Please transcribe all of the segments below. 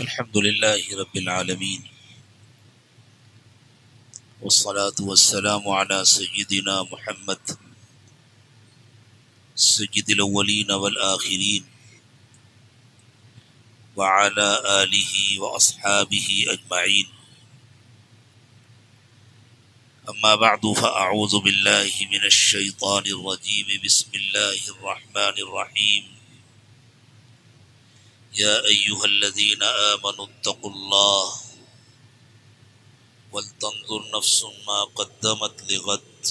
الحمد لله رب العالمين والصلاة والسلام على سيدنا محمد سيد الأولين والآخرين وعلى آله وأصحابه أجمعين. أما بعد فأعوذ بالله من الشيطان الرجيم. بسم الله الرحمن الرحيم. يا أيها الذين آمنوا اتقوا الله ولتنظر نفس ما قدمت لغد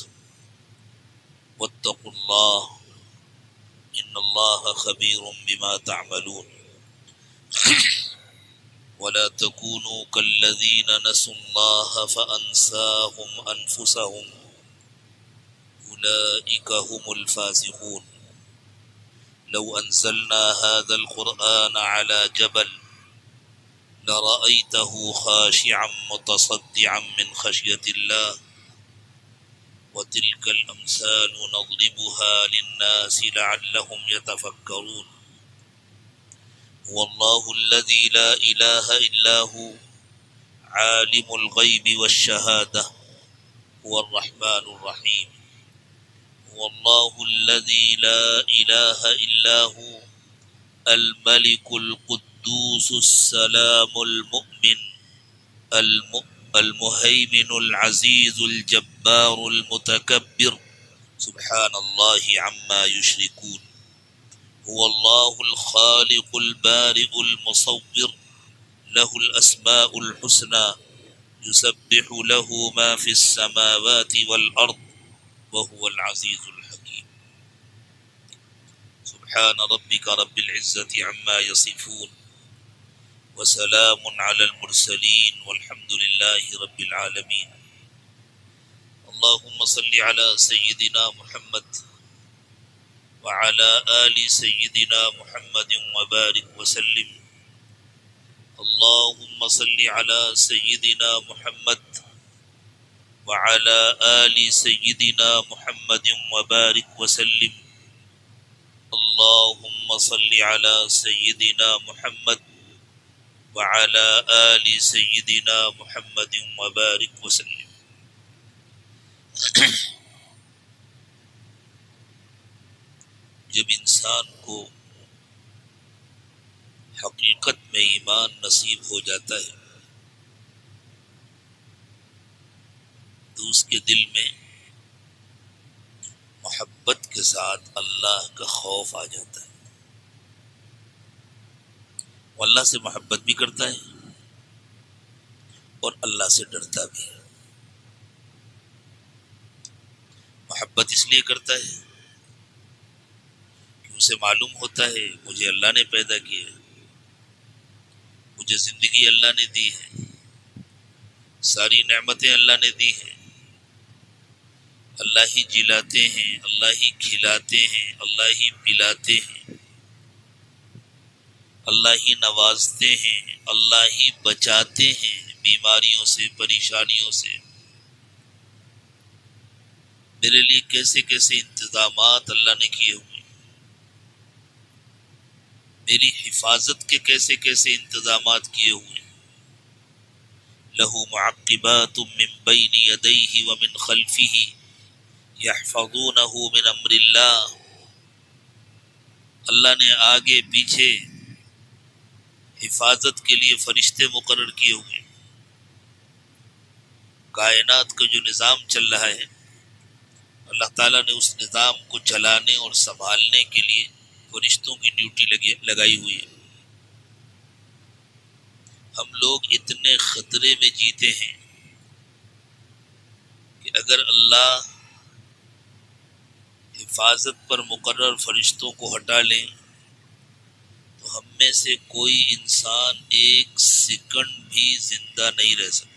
واتقوا الله إن الله خبير بما تعملون. ولا تكونوا كالذين نسوا الله فأنساهم أنفسهم أولئك هم الفاسقون. لو أنزلنا هذا القرآن على جبل لرأيته خاشعا متصدعا من خشية الله. وتلك الأمثال نضربها للناس لعلهم يتفكرون. هو الله الذي لا إله إلا هو عالم الغيب والشهادة هو الرحمن الرحيم. هو الله الذي لا إله إلا هو الملك القدوس السلام المؤمن المهيمن العزيز الجبار المتكبر سبحان الله عما يشركون. هو الله الخالق البارئ المصور له الأسماء الحسنى يسبح له ما في السماوات والأرض وهو العزيز الحكيم. سبحان ربك رب العزة عما يصفون وسلام على المرسلين والحمد لله رب العالمين. اللهم صل على سيدنا محمد وعلى آل سيدنا محمد وبارك وسلم. اللهم صل على سيدنا محمد وعلى آل سيدنا محمد وبارك وسلم. اللهم صل على سيدنا محمد وعلى آل سيدنا محمد وبارك وسلم. جب انسان کو حقیقت میں ایمان نصیب ہو جاتا ہے تو اس کے دل میں محبت کے ساتھ اللہ کا خوف آ جاتا ہے. وہ اللہ سے محبت بھی کرتا ہے اور اللہ سے ڈرتا بھی ہے. محبت اس لیے کرتا ہے کہ اسے معلوم ہوتا ہے مجھے اللہ نے پیدا کیا ہے, مجھے زندگی اللہ نے دی ہے, ساری نعمتیں اللہ نے دی ہیں, اللہ ہی جلاتے ہیں, اللہ ہی کھلاتے ہیں, اللہ ہی پلاتے ہیں, اللہ ہی نوازتے ہیں, اللہ ہی بچاتے ہیں بیماریوں سے, پریشانیوں سے. میرے لیے کیسے کیسے انتظامات اللہ نے کیے ہوئے, میری حفاظت کے کیسے کیسے انتظامات کیے ہوئے. لَهُ مُعَقِّبَاتٌ مِّن بَيْنِ يَدَيْهِ وَمِن خَلْفِهِ يَحْفَظُونَهُ مِنْ أَمْرِ اللَّهِ. اللہ نے آگے پیچھے حفاظت کے لیے فرشتے مقرر کیے ہوئے. کائنات کا جو نظام چل رہا ہے اللہ تعالیٰ نے اس نظام کو چلانے اور سنبھالنے کے لیے فرشتوں کی ڈیوٹی لگائی ہوئی ہے. ہم لوگ اتنے خطرے میں جیتے ہیں کہ اگر اللہ حفاظت پر مقرر فرشتوں کو ہٹا لیں تو ہم میں سے کوئی انسان ایک سیکنڈ بھی زندہ نہیں رہ سکتا.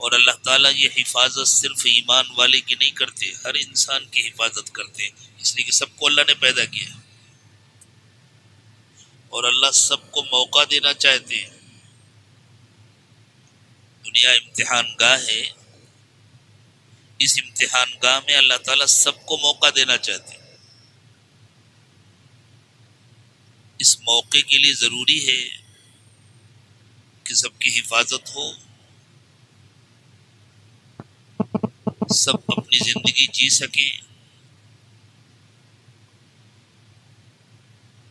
اور اللہ تعالیٰ یہ حفاظت صرف ایمان والے کی نہیں کرتے, ہر انسان کی حفاظت کرتے ہیں, اس لیے کہ سب کو اللہ نے پیدا کیا اور اللہ سب کو موقع دینا چاہتے ہیں. دنیا امتحان گاہ ہے, اس امتحان گاہ میں اللہ تعالیٰ سب کو موقع دینا چاہتے ہیں. اس موقع کے لیے ضروری ہے کہ سب کی حفاظت ہو، سب اپنی زندگی جی سکیں،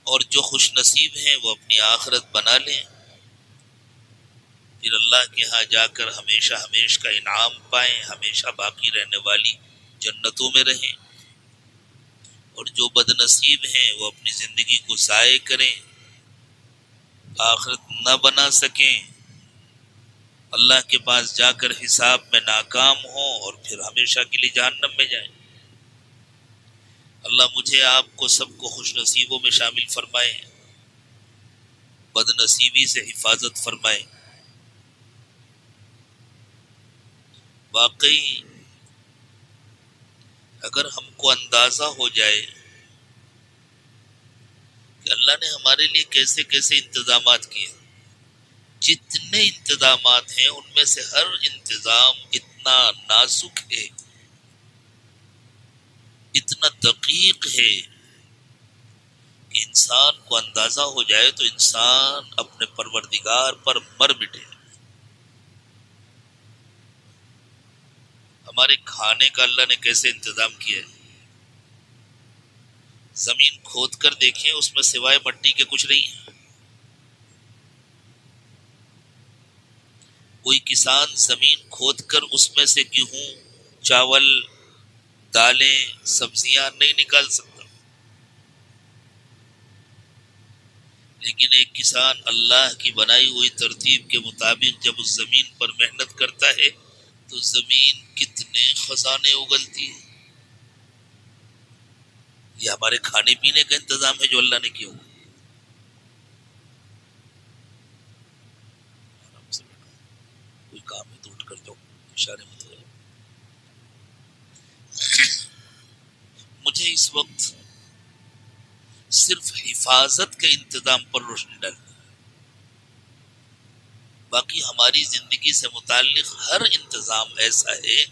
اور جو خوش نصیب ہیں وہ اپنی آخرت بنا لیں، پھر اللہ کے ہاں جا کر ہمیشہ ہمیشہ کا انعام پائیں، ہمیشہ باقی رہنے والی جنتوں میں رہیں، اور جو بد نصیب ہیں وہ اپنی زندگی کو ضائع کریں، آخرت نہ بنا سکیں، اللہ کے پاس جا کر حساب میں ناکام ہوں اور پھر ہمیشہ کے لیے جہنم میں جائیں۔ اللہ مجھے آپ کو سب کو خوش نصیبوں میں شامل فرمائے، بد نصیبی سے حفاظت فرمائے۔ واقعی اگر ہم کو اندازہ ہو جائے کہ اللہ نے ہمارے لیے کیسے کیسے انتظامات کیے، جتنے انتظامات ہیں ان میں سے ہر انتظام اتنا نازک ہے، اتنا دقیق ہے کہ انسان کو اندازہ ہو جائے تو انسان اپنے پروردگار پر مر مٹے۔ ہمارے کھانے کا اللہ نے کیسے انتظام کیا ہے، زمین کھود کر دیکھیں، اس میں سوائے مٹی کے کچھ نہیں ہے۔ کوئی کسان زمین کھود کر اس میں سے گیہوں، چاول، دالیں، سبزیاں نہیں نکال سکتا، لیکن ایک کسان اللہ کی بنائی ہوئی ترتیب کے مطابق جب اس زمین پر محنت کرتا ہے تو زمین کتنے خزانے اگلتی ہے۔ یہ ہمارے کھانے پینے کا انتظام ہے جو اللہ نے کیا ہوا۔ آرام سے بیٹھو، کوئی کام ہے تو اٹھ کر جاؤ، اشارے مت کرو۔ مجھے اس وقت صرف حفاظت کے انتظام پر روشنی ڈالنا، باقی ہماری زندگی سے متعلق ہر انتظام ایسا ہے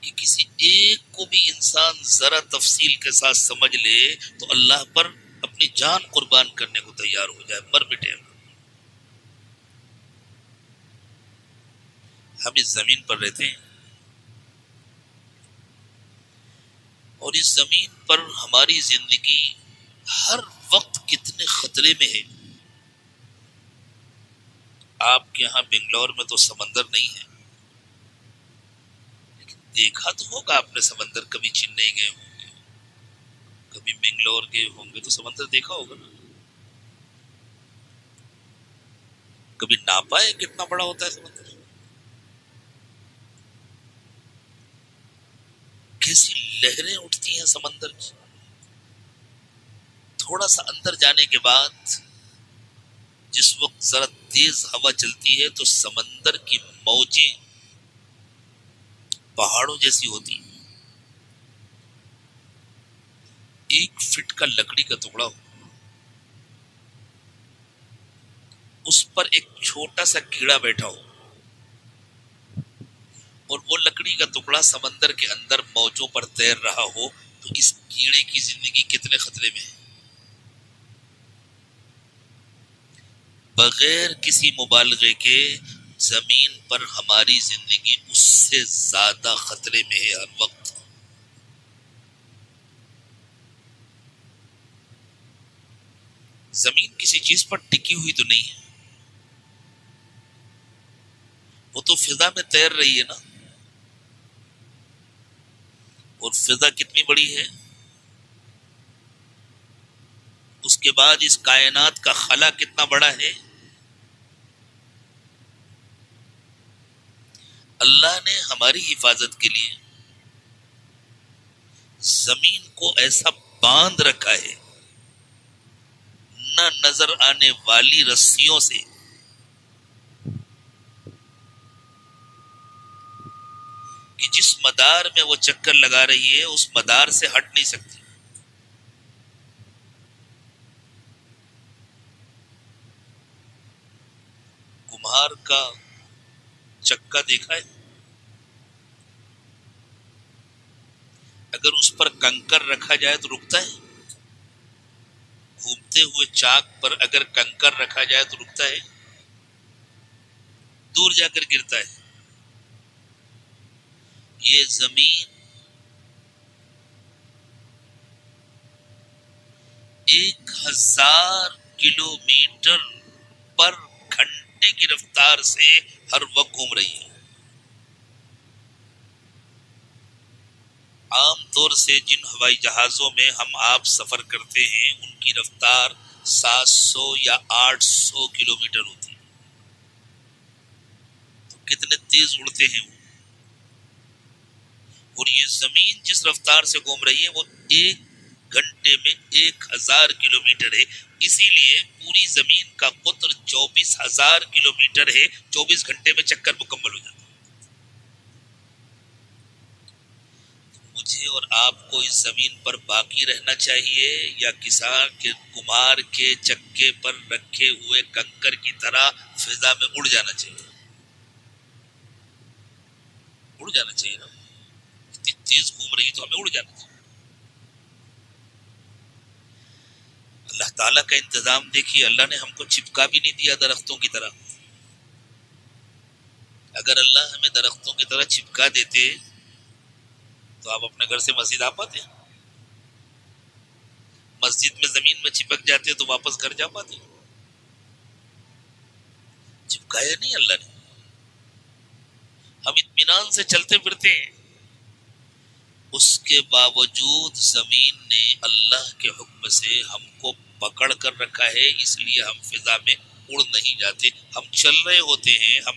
کہ کسی ایک کو بھی انسان ذرا تفصیل کے ساتھ سمجھ لے تو اللہ پر اپنی جان قربان کرنے کو تیار ہو جائے، مر مٹے۔ ہم اس زمین پر رہتے ہیں اور اس زمین پر ہماری زندگی ہر وقت کتنے خطرے میں ہے۔ آپ کے ہاں بنگلور میں تو سمندر نہیں ہے، لیکن دیکھا تو ہوگا آپ نے سمندر، کبھی چنئی گئے ہوں گے، کبھی بنگلور گئے ہوں گے تو سمندر دیکھا ہوگا نا، کبھی ناپا ہے کتنا بڑا ہوتا ہے سمندر، کیسی لہریں اٹھتی ہیں سمندر کی۔ تھوڑا سا اندر جانے کے بعد جس وقت ذرا تیز ہوا چلتی ہے تو سمندر کی موجیں پہاڑوں جیسی ہوتی ہیں۔ 1 فٹ کا لکڑی کا ٹکڑا ہو، اس پر ایک چھوٹا سا کیڑا بیٹھا ہو اور وہ لکڑی کا ٹکڑا سمندر کے اندر موجوں پر تیر رہا ہو تو اس کیڑے کی زندگی کتنے خطرے میں ہے۔ بغیر کسی مبالغے کے زمین پر ہماری زندگی اس سے زیادہ خطرے میں ہے ہر وقت۔ زمین کسی چیز پر ٹکی ہوئی تو نہیں ہے، وہ تو فضا میں تیر رہی ہے نا، اور فضا کتنی بڑی ہے، اس کے بعد اس کائنات کا خلا کتنا بڑا ہے۔ اللہ نے ہماری حفاظت کے لیے زمین کو ایسا باندھ رکھا ہے، نہ نظر آنے والی رسیوں سے، کہ جس مدار میں وہ چکر لگا رہی ہے اس مدار سے ہٹ نہیں سکتی۔ کمہار کا چکا دیکھا ہے، اگر اس پر کنکر رکھا جائے تو رکتا ہے، چلتے ہوئے چاک پر اگر کنکر رکھا جائے تو رکتا ہے؟ دور جا کر گرتا ہے. یہ زمین 1000 کلومیٹر پر گھنٹے کی رفتار سے ہر وقت گھوم رہی ہے. عام طور سے جن ہوائی جہازوں میں ہم آپ سفر کرتے ہیں ان کی رفتار 700 یا 800 کلومیٹر ہوتی ہے. تو کتنے تیز اڑتے ہیں وہ. اور یہ زمین جس رفتار سے گھوم رہی ہے وہ 1 گھنٹے میں 1000 کلومیٹر ہے. اسی لیے پوری زمین کا قطر 24,000 کلومیٹر ہے. 24 گھنٹے میں چکر مکمل ہو جاتا ہے. مجھے اور آپ کو اس زمین پر باقی رہنا چاہیے یا کسان کے کمار کے چکے پر رکھے ہوئے کنکر کی طرح فضا میں اڑ جانا چاہیے؟ اڑ جانا چاہیے نا. اتنی تیز گھوم رہی ہے تو ہمیں اڑ جانا چاہیے. اللہ تعالیٰ کا انتظام دیکھیے. اللہ نے ہم کو چپکا بھی نہیں دیا درختوں کی طرح. اگر اللہ ہمیں درختوں کی طرح چپکا دیتے تو آپ اپنے گھر سے مسجد آ پاتے؟ مسجد میں زمین میں چپک جاتے تو واپس گھر جا پاتے؟ چپکایا نہیں اللہ نے. ہم اطمینان سے چلتے پھرتے ہیں. اس کے باوجود زمین نے اللہ کے حکم سے ہم کو پکڑ کر رکھا ہے. اس لیے ہم فضا میں اڑ نہیں جاتے. ہم چل رہے ہوتے ہیں, ہم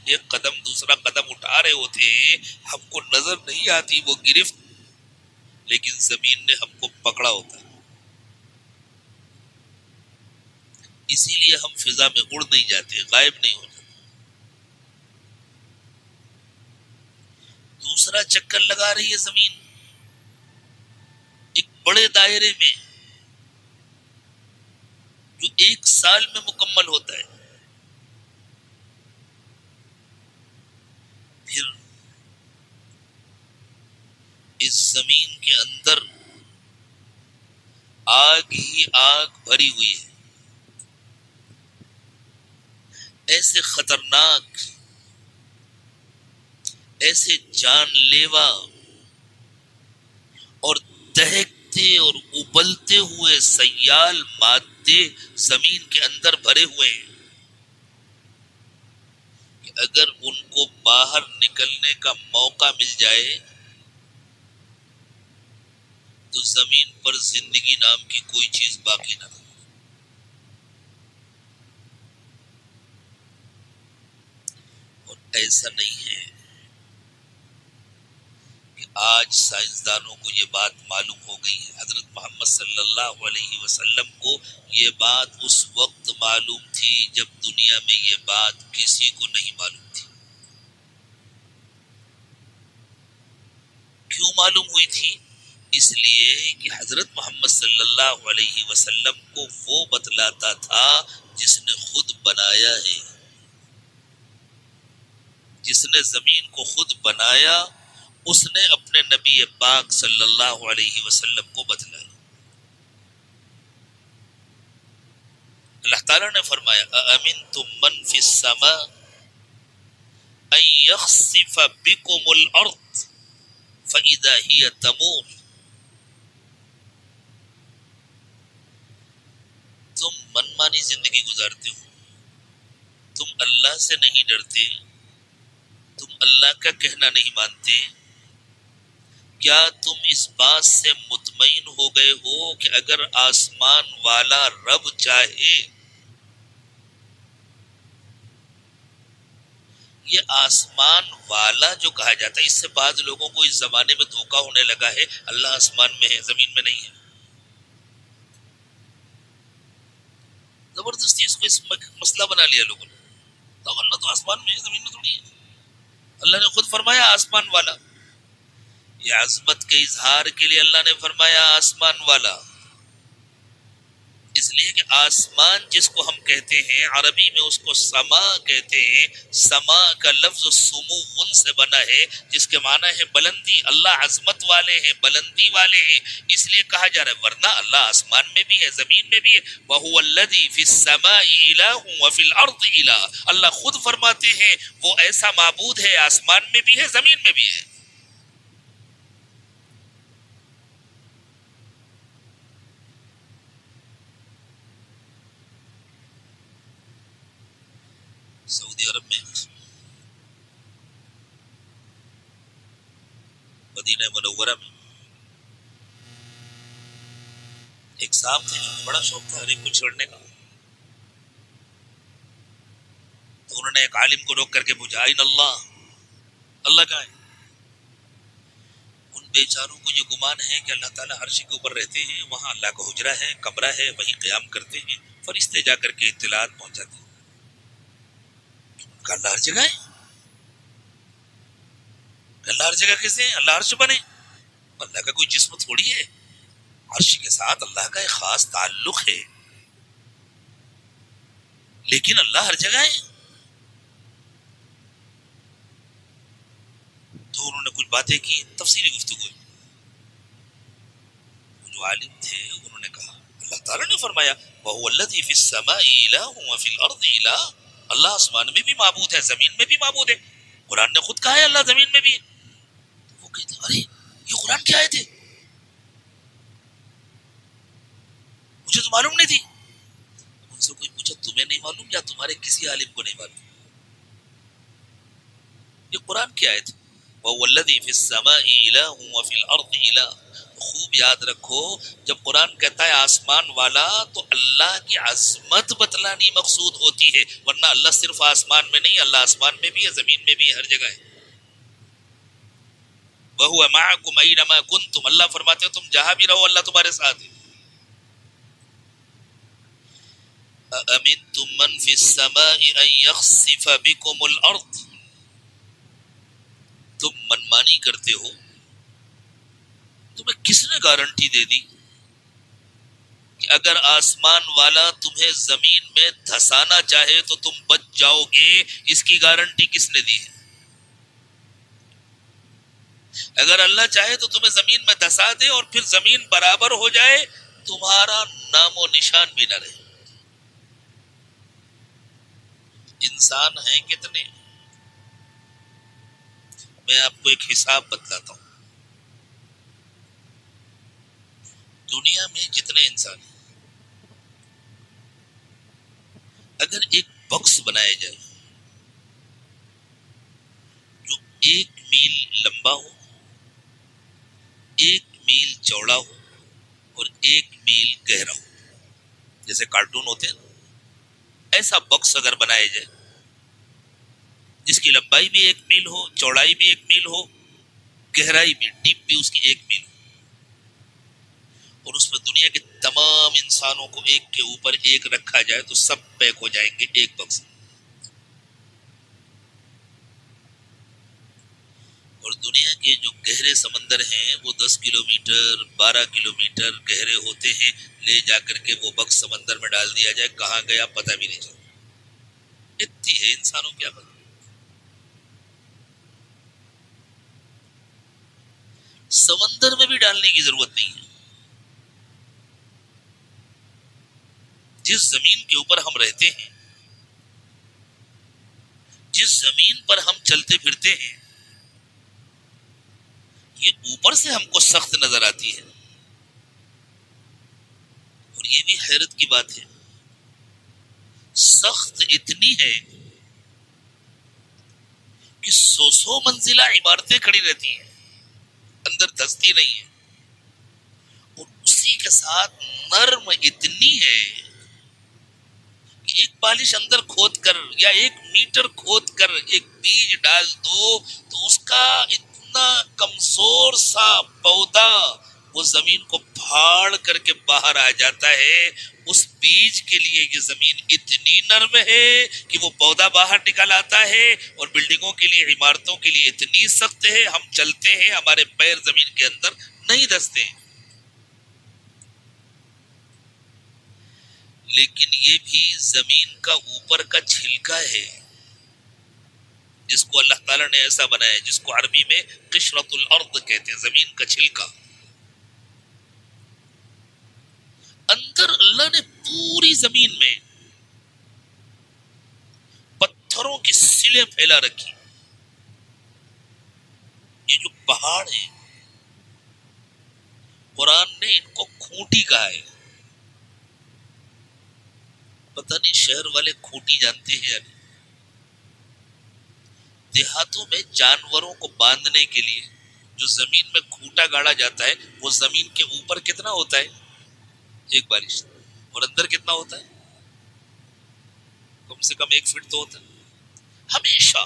ایک قدم دوسرا قدم اٹھا رہے ہوتے ہیں, ہم کو نظر نہیں آتی وہ گرفت, لیکن زمین نے ہم کو پکڑا ہوتا ہے. اسی لیے ہم فضا میں اڑ نہیں جاتے, غائب نہیں ہو جاتے. دوسرا چکر لگا رہی ہے زمین ایک بڑے دائرے میں جو 1 سال میں مکمل ہوتا ہے. پھر اس زمین کے اندر آگ ہی آگ بھری ہوئی ہے. ایسے خطرناک, ایسے جان لیوا اور دہکتے اور ابلتے ہوئے سیال مادے زمین کے اندر بھرے ہوئے ہیں کہ اگر ان کو باہر نکلنے کا موقع مل جائے تو زمین پر زندگی نام کی کوئی چیز باقی نہ رہے. اور ایسا نہیں ہے کہ آج سائنسدانوں کو یہ بات معلوم ہو گئی ہے. حضرت محمد صلی اللہ علیہ وسلم کو یہ بات اس وقت معلوم تھی جب دنیا میں یہ بات کسی کو نہیں معلوم تھی. کیوں معلوم ہوئی تھی؟ اس لیے کہ حضرت محمد صلی اللہ علیہ وسلم کو وہ بتلاتا تھا جس نے خود بنایا ہے. جس نے زمین کو خود بنایا اس نے اپنے نبی پاک صلی اللہ علیہ وسلم کو بتلایا. اللہ تعالیٰ نے فرمایا اَأَمِنْتُم مَّن فِي السَّمَاءِ أَن يَخْسِفَ بِكُمُ الْأَرْضَ فَإِذَا هِيَ تَمُورُ. تم منمانی زندگی گزارتے ہو, تم اللہ سے نہیں ڈرتے, تم اللہ کا کہنا نہیں مانتے. کیا تم اس بات سے مطمئن ہو گئے ہو کہ اگر آسمان والا رب چاہے, یہ آسمان والا جو کہا جاتا ہے اس سے بعض لوگوں کو اس زمانے میں دھوکہ ہونے لگا ہے. اللہ آسمان میں ہے, زمین میں نہیں ہے. زبردستی اس کو اس مسئلہ بنا لیا لوگوں نے. تو اللہ تو آسمان میں ہے, زمین میں تھوڑی ہے. اللہ نے خود فرمایا آسمان والا. یہ عظمت کے اظہار کے لیے اللہ نے فرمایا آسمان والا, اس لیے کہ آسمان جس کو ہم کہتے ہیں عربی میں اس کو سما کہتے ہیں. سما کا لفظ سمو سے بنا ہے جس کے معنی ہے بلندی. اللہ عظمت والے ہیں، بلندی والے ہیں، اس لیے کہا جا رہا ہے. ورنہ اللہ آسمان میں بھی ہے، زمین میں بھی ہے. وَهُوَ الَّذِي فِي السَّمَاءِ إِلَٰهٌ وَفِي الْأَرْضِ إِلَٰهٌ. اللہ خود فرماتے ہیں وہ ایسا معبود ہے، آسمان میں بھی ہے، زمین میں بھی ہے. سعودی عرب میں مدینہ منورہ میں ایک صاحب تھے جنہیں بڑا شوق تھا ہر ایک کو چھوڑنے کا. تو انہوں نے ایک عالم کو روک کر کے پوچھا آئین اللہ، اللہ کہاں ہے؟ ان بیچاروں کو یہ گمان ہے کہ اللہ تعالیٰ عرش کے اوپر رہتے ہیں، وہاں اللہ کا حجرہ ہے، کمرہ ہے، وہیں قیام کرتے ہیں، فرشتے جا کر کے اطلاعات پہنچاتے ہیں. کہ اللہ ہر جگہ ہے؟ اللہ ہر جگہ کیسے ہے؟ اللہ عرش بنے؟ اللہ کا کوئی جسم تھوڑی ہے. عرش کے ساتھ اللہ کا ایک خاص تعلق ہے، لیکن اللہ ہر جگہ ہے. تو انہوں نے کچھ باتیں کی، تفصیلی گفتگو. جو عالم تھے انہوں نے کہا اللہ تعالیٰ نے فرمایا وَهُوَ الَّذِي فِي السَّمَاءِ إِلَٰهٌ وَفِي الْأَرْضِ إِلَٰهٌ. اللہ آسمان میں بھی معبود ہے، زمین میں بھی معبود ہے. قرآن نے خود کہا ہے اللہ زمین میں بھی ہے. وہ کہتے ارے یہ قرآن کی آیت ہے، مجھے تو معلوم نہیں تھی. ان سے کوئی پوچھا تمہیں نہیں معلوم یا تمہارے کسی عالم کو نہیں معلوم؟ یہ قرآن کی آیت ہے وَهُوَ الَّذِي فِي السَّمَاءِ إِلَٰهٌ وَفِي الْأَرْضِ إِلَٰهٌ. خوب یاد رکھو جب قرآن کہتا ہے آسمان والا تو اللہ کی عظمت بتلانی مقصود ہوتی ہے، ورنہ اللہ صرف آسمان میں نہیں، اللہ آسمان میں بھی ہے، زمین میں بھی ہے، ہر جگہ ہے. وَهُوَ مَعَكُمْ أَيْنَمَا كُنتُمْ. اللہ فرماتے ہیں تم جہاں بھی رہو اللہ تمہارے ساتھ ہے. أَأَمِنْتُمْ مَنْ فِي السَّمَاءِ أَنْ يَخْسِفَ بِكُمُ الْأَرْضِ. تم منمانی کرتے ہو، تمہیں کس نے گارنٹی دے دی کہ اگر آسمان والا تمہیں زمین میں دھسانا چاہے تو تم بچ جاؤ گے؟ اس کی گارنٹی کس نے دی ہے؟ اگر اللہ چاہے تو تمہیں زمین میں دھسا دے اور پھر زمین برابر ہو جائے، تمہارا نام و نشان بھی نہ رہے. انسان ہیں کتنے؟ میں آپ کو ایک حساب بتلاتا ہوں. دنیا میں جتنے انسان ہیں، اگر ایک باکس بنایا جائے جو 1 میل لمبا ہو، 1 میل چوڑا ہو اور 1 میل گہرا ہو، جیسے کارٹون ہوتے ہیں، ایسا باکس اگر بنایا جائے جس کی لمبائی بھی 1 میل ہو، چوڑائی بھی 1 میل ہو، گہرائی بھی، ڈیپ بھی اس کی 1 میل ہو، اور اس میں دنیا کے تمام انسانوں کو ایک کے اوپر ایک رکھا جائے تو سب پیک ہو جائیں گے ایک باکس میں. اور دنیا کے جو گہرے سمندر ہیں وہ 10 کلومیٹر 12 کلومیٹر گہرے ہوتے ہیں، لے جا کر کے وہ باکس سمندر میں ڈال دیا جائے، کہاں گیا پتہ بھی نہیں چلتا. اتنی ہے انسانوں کی عقل. سمندر میں بھی ڈالنے کی ضرورت نہیں ہے. جس زمین کے اوپر ہم رہتے ہیں، جس زمین پر ہم چلتے پھرتے ہیں، یہ اوپر سے ہم کو سخت نظر آتی ہے. اور یہ بھی حیرت کی بات ہے، سخت اتنی ہے کہ 100 منزلہ عمارتیں کھڑی رہتی ہیں، اندر دھستی نہیں ہے. اور اسی کے ساتھ نرم اتنی ہے کہ ایک بالش اندر کھود کر یا 1 میٹر کھود کر ایک بیج ڈال دو تو اس کا اتنا کمزور سا پودا وہ زمین کو پھاڑ کر کے باہر آ جاتا ہے. اس بیج کے لیے یہ زمین اتنی نرم ہے کہ وہ پودا باہر نکل آتا ہے، اور بلڈنگوں کے لیے، عمارتوں کے لیے اتنی سخت ہے، ہم چلتے ہیں ہمارے پیر زمین کے اندر نہیں دھستے. لیکن یہ بھی زمین کا اوپر کا چھلکا ہے جس کو اللہ تعالیٰ نے ایسا بنایا ہے، جس کو عربی میں قشرۃ الارض کہتے ہیں، زمین کا چھلکا۔ اندر اللہ نے پوری زمین میں پتھروں کی سلیں پھیلا رکھی۔ یہ جو پہاڑ ہیں قرآن نے ان کو کھوٹی کہا ہے۔ پتہ نہیں شہر والے کھوٹی جانتے ہیں یا نہیں۔ دیہاتوں میں جانوروں کو باندھنے کے لیے جو زمین میں کھوٹا گاڑا جاتا ہے، وہ زمین کے اوپر کتنا ہوتا ہے؟ ایک بارش، اور اندر کتنا ہوتا ہے؟ کم سے کم 1 فٹ تو ہوتا ہے۔ ہمیشہ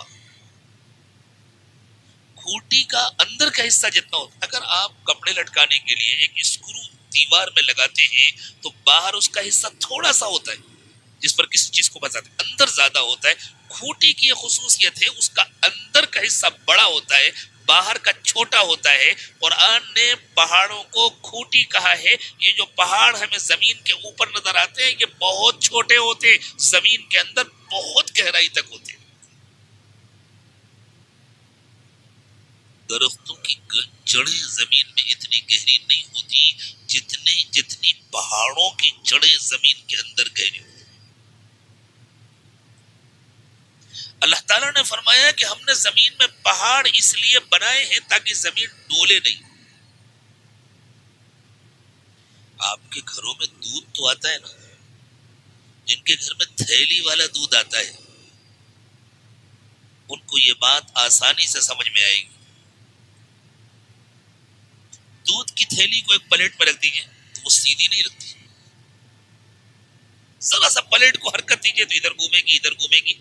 کھوٹی کا اندر کا حصہ جتنا ہوتا ہے، اگر آپ کپڑے لٹکانے کے لیے ایک اسکرو دیوار میں لگاتے ہیں تو باہر اس کا حصہ تھوڑا سا ہوتا ہے جس پر کسی چیز کو بچاتے ہیں، اندر زیادہ ہوتا ہے۔ کھوٹی کی یہ خصوصیت ہے، اس کا اندر کا حصہ بڑا ہوتا ہے، باہر کا چھوٹا ہوتا ہے۔ قرآن نے پہاڑوں کو کھوٹی کہا ہے۔ یہ جو پہاڑ ہمیں زمین کے اوپر نظر آتے ہیں، یہ بہت چھوٹے ہوتے ہیں، زمین کے اندر بہت گہرائی تک ہوتے ہیں۔ درختوں کی جڑیں زمین میں اتنی گہری نہیں ہوتی جتنی پہاڑوں کی جڑیں زمین کے اندر گہری ہوتی۔ اللہ تعالیٰ نے فرمایا کہ ہم نے زمین میں پہاڑ اس لیے بنائے ہیں تاکہ زمین ڈولے نہیں۔ آپ کے گھروں میں دودھ تو آتا ہے نا، جن کے گھر میں تھیلی والا دودھ آتا ہے ان کو یہ بات آسانی سے سمجھ میں آئے گی۔ دودھ کی تھیلی کو ایک پلیٹ میں رکھ دیجیے تو وہ سیدھی نہیں رکھتی، ذرا سا پلیٹ کو حرکت دیجیے تو ادھر گھومے گی ادھر گھومے گی۔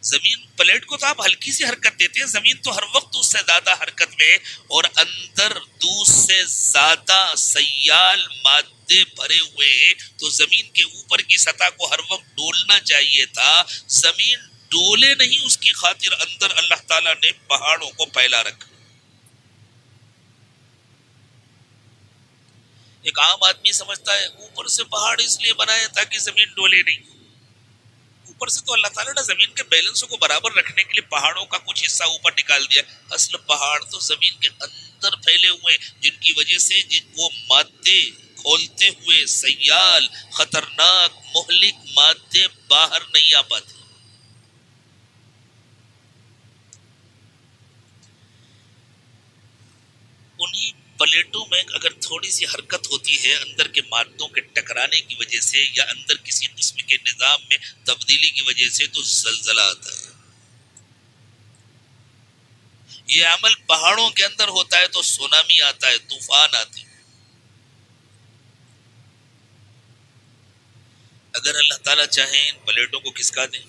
زمین پلیٹ کو تو آپ ہلکی سی حرکت دیتے ہیں، زمین تو ہر وقت اس سے زیادہ حرکت میں، اور اندر دودھ سے زیادہ سیال مادے بھرے ہوئے ہیں، تو زمین کے اوپر کی سطح کو ہر وقت ڈولنا چاہیے تھا۔ زمین ڈولے نہیں، اس کی خاطر اندر اللہ تعالیٰ نے پہاڑوں کو پھیلا رکھا۔ ایک عام آدمی سمجھتا ہے اوپر سے پہاڑ اس لیے بنائے تاکہ زمین ڈولے نہیں۔ اوپر سے تو اللہ تعالیٰ نے زمین کے بیلنس کو برابر رکھنے کے لیے پہاڑوں کا کچھ حصہ اوپر نکال دیا۔ اصل پہاڑ تو زمین کے اندر پھیلے ہوئے، جن کی وجہ سے وہ مادے کھولتے ہوئے سیال خطرناک مہلک مادے باہر نہیں آ پاتے۔ انہی پلیٹوں میں اگر تھوڑی سی حرکت ہوتی ہے اندر کے مادوں کے ٹکرانے کی وجہ سے، یا اندر کسی قسم کے نظام میں تبدیلی کی وجہ سے، تو زلزلہ آتا ہے۔ یہ عمل پہاڑوں کے اندر ہوتا ہے تو سونامی آتا ہے، طوفان آتے ہیں۔ اگر اللہ تعالیٰ چاہیں ان پلیٹوں کو کھسکا دیں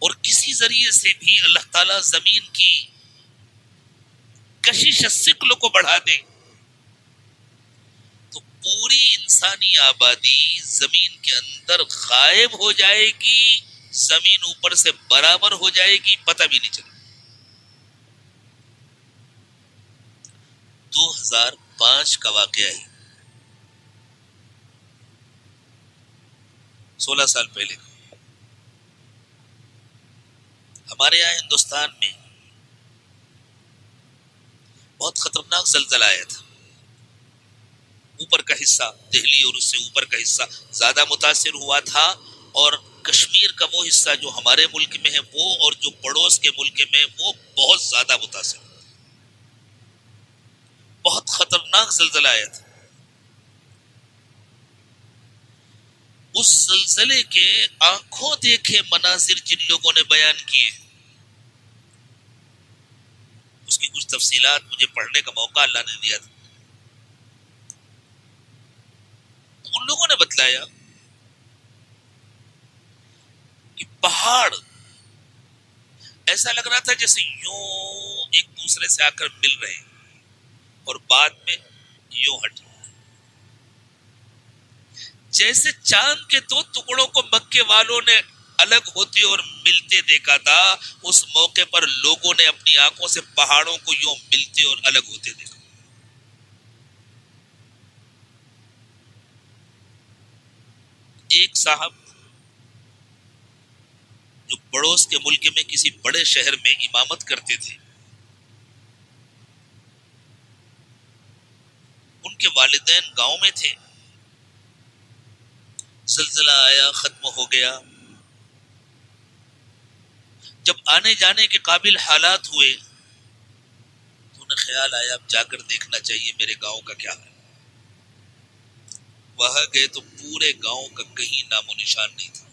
اور کسی ذریعے سے بھی اللہ تعالیٰ زمین کی کشش ثقل کو بڑھا دیں تو پوری انسانی آبادی زمین کے اندر غائب ہو جائے گی، زمین اوپر سے برابر ہو جائے گی، پتہ بھی نہیں چلے۔ 2005 کا واقعہ ہے، 16 سال پہلے ہمارے یہاں ہندوستان میں بہت خطرناک زلزلہ آیا تھا۔ اوپر کا حصہ دہلی اور اس سے اوپر کا حصہ زیادہ متاثر ہوا تھا، اور کشمیر کا وہ حصہ جو ہمارے ملک میں ہے وہ، اور جو پڑوس کے ملک میں وہ بہت زیادہ متاثر ہوا۔ بہت خطرناک زلزلہ آیا تھا۔ اس زلزلے کے آنکھوں دیکھے مناظر جن لوگوں نے بیان کیے، اس کی کچھ تفصیلات مجھے پڑھنے کا موقع اللہ نے دیا تھا۔ ان لوگوں نے بتلایا کہ پہاڑ ایسا لگ رہا تھا جیسے یوں ایک دوسرے سے آ کر مل رہے ہیں اور بعد میں یوں ہٹ، جیسے چاند کے 2 ٹکڑوں کو مکے والوں نے الگ ہوتے اور ملتے دیکھا تھا، اس موقع پر لوگوں نے اپنی آنکھوں سے پہاڑوں کو یوں ملتے اور الگ ہوتے دیکھا۔ ایک صاحب جو پڑوس کے ملک میں کسی بڑے شہر میں امامت کرتے تھے، ان کے والدین گاؤں میں تھے، زلزلہ آیا، ختم ہو گیا. جب آنے جانے کے قابل حالات ہوئے تو انہیں خیال آیا اب جا کر دیکھنا چاہیے میرے گاؤں کا کیا ہے. وہاں گئے تو پورے گاؤں کا کہیں نام و نشان نہیں تھا.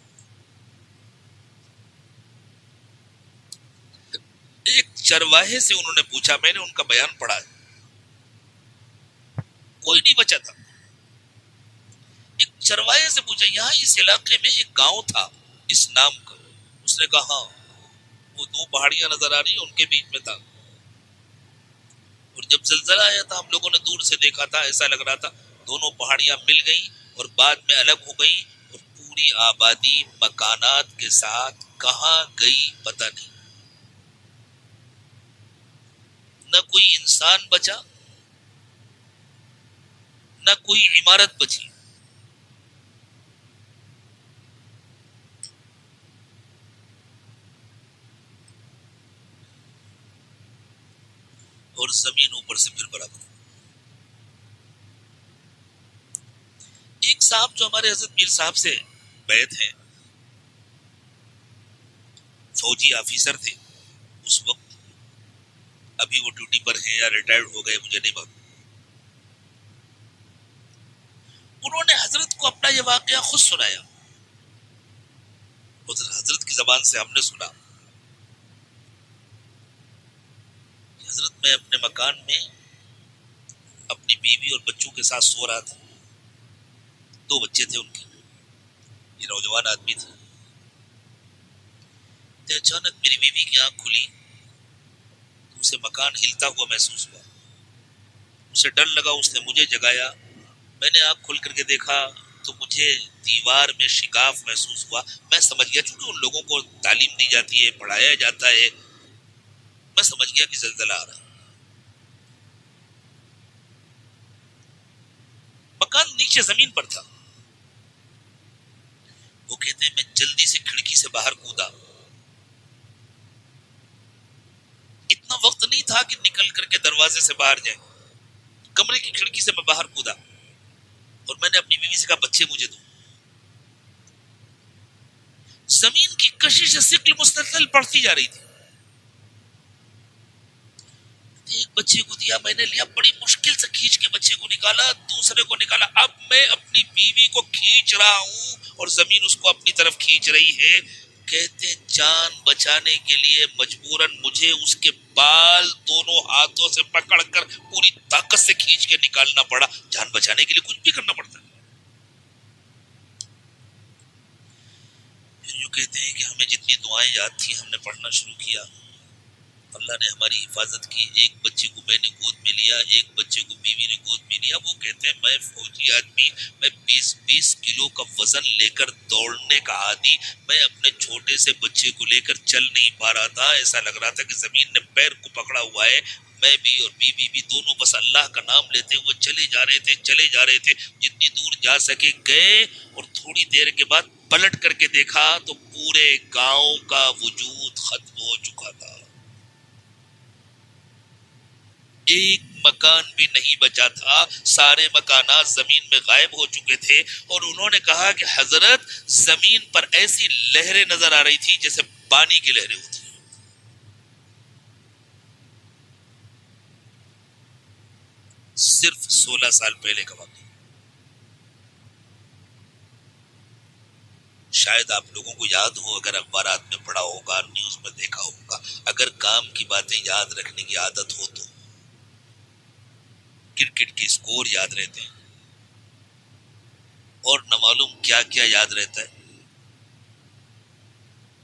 ایک چرواہے سے انہوں نے پوچھا، میں نے ان کا بیان پڑھا ہے، کوئی نہیں بچا تھا. ایک چرواہے سے پوچھا یہاں اس علاقے میں ایک گاؤں تھا اس نام کا. اس نے کہا ہاں، وہ دو پہاڑیاں نظر آ رہی ان کے بیچ میں تھا. اور جب زلزلہ آیا تھا ہم لوگوں نے دور سے دیکھا تھا، ایسا لگ رہا تھا دونوں پہاڑیاں مل گئیں اور بعد میں الگ ہو گئیں، اور پوری آبادی مکانات کے ساتھ کہاں گئی پتہ نہیں. نہ کوئی انسان بچا، نہ کوئی عمارت بچی. اور زمین اوپر سے پھر برابر. ایک صاحب جو ہمارے حضرت میر صاحب سے بیعت ہیں، فوجی آفیسر تھے اس وقت، ابھی وہ ڈیوٹی پر ہیں یا ریٹائرڈ ہو گئے مجھے نہیں معلوم. انہوں نے حضرت کو اپنا یہ واقعہ خود سنایا. حضرت کی زبان سے ہم نے سنا کہ حضرت میں اپنے مکان میں اپنی بیوی اور بچوں کے ساتھ سو رہا تھا. دو بچے تھے ان کے، یہ نوجوان آدمی تھے. تو اچانک میری بیوی کی آنکھ کھلی تو اسے مکان ہلتا ہوا محسوس ہوا. اسے ڈر لگا، اس نے مجھے جگایا. میں نے آنکھ کھول کر کے دیکھا تو مجھے دیوار میں شگاف محسوس ہوا. میں سمجھ گیا، چونکہ ان لوگوں کو تعلیم دی جاتی ہے، پڑھایا جاتا ہے، میں سمجھ گیا کہ زلزلہ آ رہا ہے. مکان نیچے زمین پر تھا. وہ کہتے ہیں میں جلدی سے کھڑکی سے باہر کودا. اتنا وقت نہیں تھا کہ نکل کر کے دروازے سے باہر جائیں. کمرے کی کھڑکی سے میں باہر کودا اور میں نے اپنی بیوی سے کہا بچے مجھے دو. زمین کی کشش ثقل مستقل بڑھتی جا رہی تھی. ایک بچے کو دیا، میں نے لیا، بڑی مشکل سے کھینچ کے بچے کو نکالا، دوسرے کو نکالا. اب میں اپنی بیوی کو کھینچ رہا ہوں اور زمین اس کو اپنی طرف کھینچ رہی ہے. کہتے جان بچانے کے لیے مجبوراً مجھے اس کے بال دونوں ہاتھوں سے پکڑ کر پوری طاقت سے کھینچ کے نکالنا پڑا. جان بچانے کے لیے کچھ بھی کرنا پڑتا ہے. پھر یوں کہتے ہیں کہ ہمیں جتنی دعائیں یاد تھیں ہم نے پڑھنا شروع کیا. اللہ نے ہماری حفاظت کی. ایک بچے کو میں نے گود میں لیا، ایک بچے کو بیوی نے گود میں لیا. وہ کہتے ہیں میں فوجی آدمی، میں 20-20 کلو کا وزن لے کر دوڑنے کا عادی، میں اپنے چھوٹے سے بچے کو لے کر چل نہیں پا رہا تھا. ایسا لگ رہا تھا کہ زمین نے پیر کو پکڑا ہوا ہے. میں بھی اور بیوی بھی دونوں بس اللہ کا نام لیتے ہوئے چلے جا رہے تھے، چلے جا رہے تھے. جتنی دور جا سکے گئے، اور تھوڑی دیر کے بعد پلٹ کر کے دیکھا تو پورے گاؤں کا وجود ختم ہو چکا تھا. ایک مکان بھی نہیں بچا تھا، سارے مکانات زمین میں غائب ہو چکے تھے. اور انہوں نے کہا کہ حضرت زمین پر ایسی لہریں نظر آ رہی تھی جیسے پانی کی لہریں ہوتی ہیں. صرف 16 سال پہلے کا واقعہ. شاید آپ لوگوں کو یاد ہو، اگر اخبارات میں پڑھا ہوگا، نیوز میں دیکھا ہوگا. اگر کام کی باتیں یاد رکھنے کی عادت ہو تو کرکٹ کے اسکور یاد رہتے ہیں، اور نہ معلوم کیا کیا یاد رہتا ہے.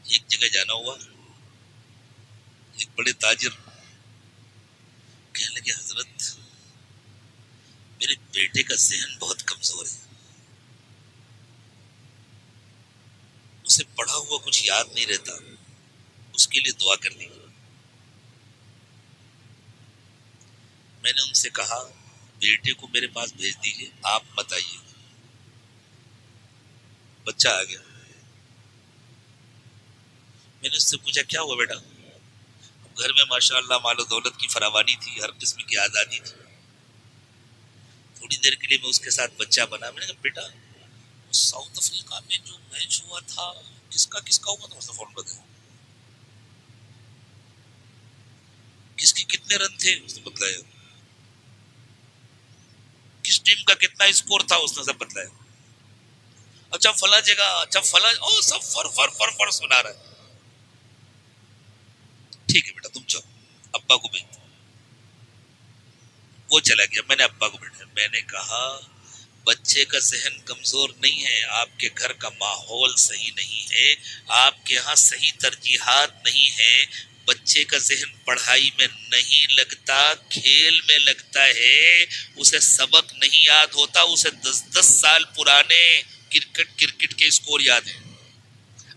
ایک جگہ جانا ہوا، ایک بڑے تاجر کہنے لگے حضرت میرے بیٹے کا ذہن بہت کمزور ہے، اسے پڑھا ہوا کچھ یاد نہیں رہتا، اس کے لیے دعا کرنی. میں نے ان سے کہا بیٹے کو میرے پاس بھیج دیجیے، آپ مت آئیے. بچہ آ گیا. میں نے اس سے پوچھا کیا ہوا بیٹا؟ گھر میں ماشاء اللہ مال و دولت کی فراوانی تھی، ہر قسم کی آزادی تھی. تھوڑی دیر کے لیے میں اس کے ساتھ بچہ بنا. میں نے کہا بیٹا ساؤتھ افریقہ میں جو میچ ہوا تھا کس کا ہوا تھا؟ اس نے فون بتایا. کس کے کتنے رن تھے؟ اس نے بتلایا. کس ٹیم کا کتنا اسکور تھا؟ اس نے سب بتلایا. اچھا فلاں جگہ، اچھا فلاں، او سب فر فر فر فر سنا رہا ہے. ٹھیک ہے بیٹا تم چلو ابا کو بھیج. وہ چلا گیا. میں نے ابا کو بیٹھا. میں نے کہا بچے کا ذہن کمزور نہیں ہے، آپ کے گھر کا ماحول صحیح نہیں ہے، آپ کے ہاں صحیح ترجیحات نہیں ہے. بچے کا ذہن پڑھائی میں نہیں لگتا، کھیل میں لگتا ہے. اسے سبق نہیں یاد ہوتا، اسے 10 10 سال پرانے کرکٹ کے اسکور یاد ہیں.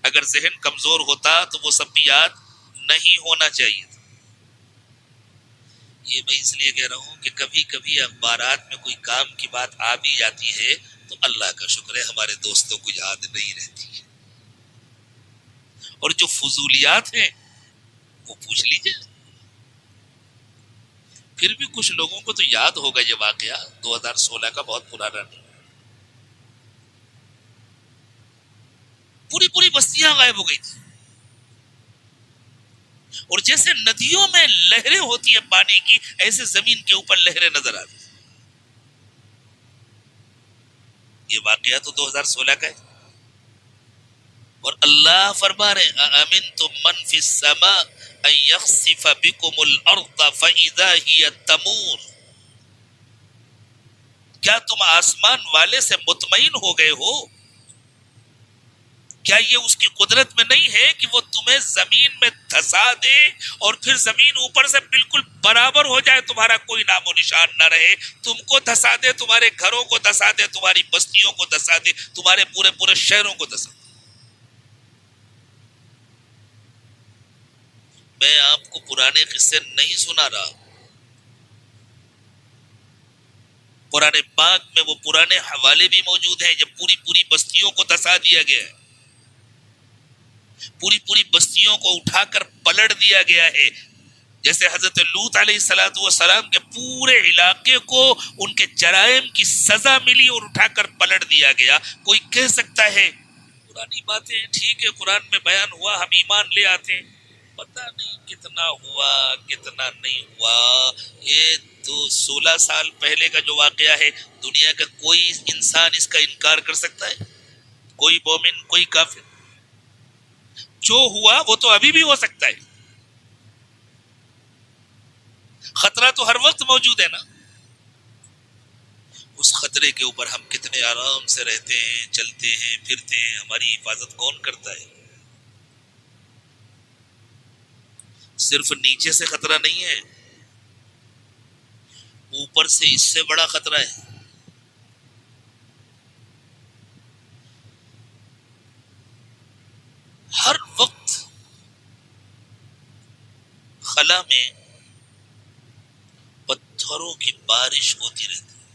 اگر ذہن کمزور ہوتا تو وہ سب بھی یاد نہیں ہونا چاہیے. یہ میں اس لیے کہہ رہا ہوں کہ کبھی کبھی اخبارات میں کوئی کام کی بات آ بھی جاتی ہے تو اللہ کا شکر ہے ہمارے دوستوں کو یاد نہیں رہتی ہے. اور جو فضولیات ہیں وہ پوچھ لیجئے. پھر بھی کچھ لوگوں کو تو یاد ہوگا یہ واقعہ 2016 کا، بہت پرانا نہیں. پوری بستیاں غائب ہو گئی تھی. اور جیسے ندیوں میں لہریں ہوتی ہیں پانی کی، ایسے زمین کے اوپر لہریں نظر آتی. یہ واقعہ تو 2016 کا ہے. اور اللہ فرما رہے امنتم من فی السماء ان یخسف بکم الارض فاذا هی تمور. کیا تم آسمان والے سے مطمئن ہو گئے ہو؟ کیا یہ اس کی قدرت میں نہیں ہے کہ وہ تمہیں زمین میں دھسا دے اور پھر زمین اوپر سے بالکل برابر ہو جائے، تمہارا کوئی نام و نشان نہ رہے، تم کو دھسا دے، تمہارے گھروں کو دھسا دے، تمہاری بستیوں کو دھسا دے، تمہارے پورے شہروں کو دھسا دے. میں آپ کو پرانے قصے نہیں سنا رہا. قرآن پاک میں وہ پرانے حوالے بھی موجود ہیں جب پوری بستیوں کو دھسا دیا گیا ہے، پوری بستیوں کو اٹھا کر پلٹ دیا گیا ہے. جیسے حضرت لوط علیہ الصلوۃ والسلام کے پورے علاقے کو ان کے جرائم کی سزا ملی اور اٹھا کر پلٹ دیا گیا. کوئی کہہ سکتا ہے پرانی باتیں ٹھیک ہے قرآن میں بیان ہوا ہم ایمان لے آتے ہیں. پتہ نہیں کتنا ہوا کتنا نہیں ہوا. یہ تو 16 سال پہلے کا جو واقعہ ہے، دنیا کا کوئی انسان اس کا انکار کر سکتا ہے؟ کوئی مومن، کوئی کافر؟ جو ہوا وہ تو ابھی بھی ہو سکتا ہے. خطرہ تو ہر وقت موجود ہے نا. اس خطرے کے اوپر ہم کتنے آرام سے رہتے ہیں، چلتے ہیں، پھرتے ہیں. ہماری حفاظت کون کرتا ہے؟ صرف نیچے سے خطرہ نہیں ہے، اوپر سے اس سے بڑا خطرہ ہے. ہر وقت خلا میں پتھروں کی بارش ہوتی رہتی ہے.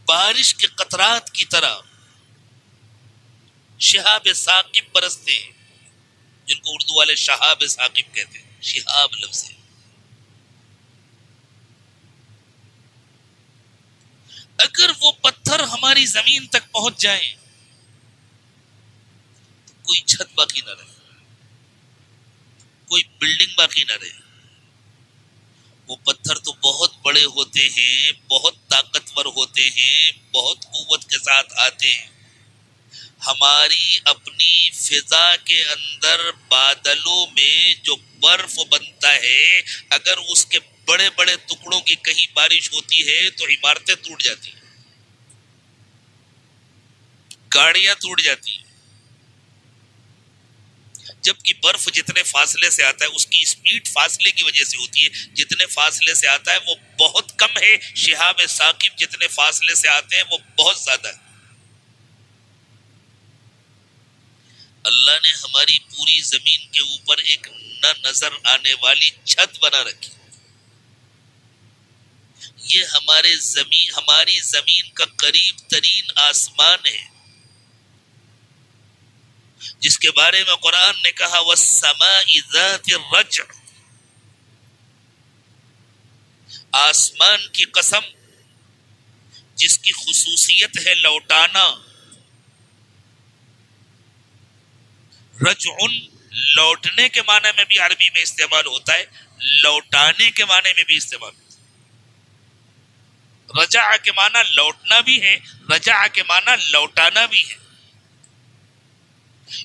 بارش کے قطرات کی طرح شہاب ثاقب برستے ہیں، جن کو اردو والے شہاب ثاقب کہتے ہیں. شہاب لفظ ہے. اگر وہ پتھر ہماری زمین تک پہنچ جائیں تو کوئی چھت باقی نہ رہے، کوئی بلڈنگ باقی نہ رہے. وہ پتھر تو بہت بڑے ہوتے ہیں، بہت طاقتور ہوتے ہیں، بہت قوت کے ساتھ آتے ہیں. ہماری اپنی فضا کے اندر بادلوں میں جو برف بنتا ہے، اگر اس کے بڑے بڑے ٹکڑوں کی کہیں بارش ہوتی ہے تو عمارتیں ٹوٹ جاتی ہیں، گاڑیاں ٹوٹ جاتی ہیں. جبکہ برف جتنے فاصلے سے آتا ہے اس کی اسپیڈ فاصلے کی وجہ سے ہوتی ہے، جتنے فاصلے سے آتا ہے وہ بہت کم ہے. شہاب ثاقب جتنے فاصلے سے آتے ہیں وہ بہت زیادہ ہے. اللہ نے ہماری پوری زمین کے اوپر ایک نہ نظر آنے والی چھت بنا رکھی. یہ ہماری زمین کا قریب ترین آسمان ہے، جس کے بارے میں قرآن نے کہا وَالسَّمَاءِ ذَاتِ الرَّجْعِ، آسمان کی قسم جس کی خصوصیت ہے لوٹانا. رجعن لوٹنے کے معنی میں بھی عربی میں استعمال ہوتا ہے، لوٹانے کے معنی میں بھی استعمال ہوتا ہے. رجع کے معنی لوٹنا بھی ہے، رجع کے معنی لوٹانا بھی ہے.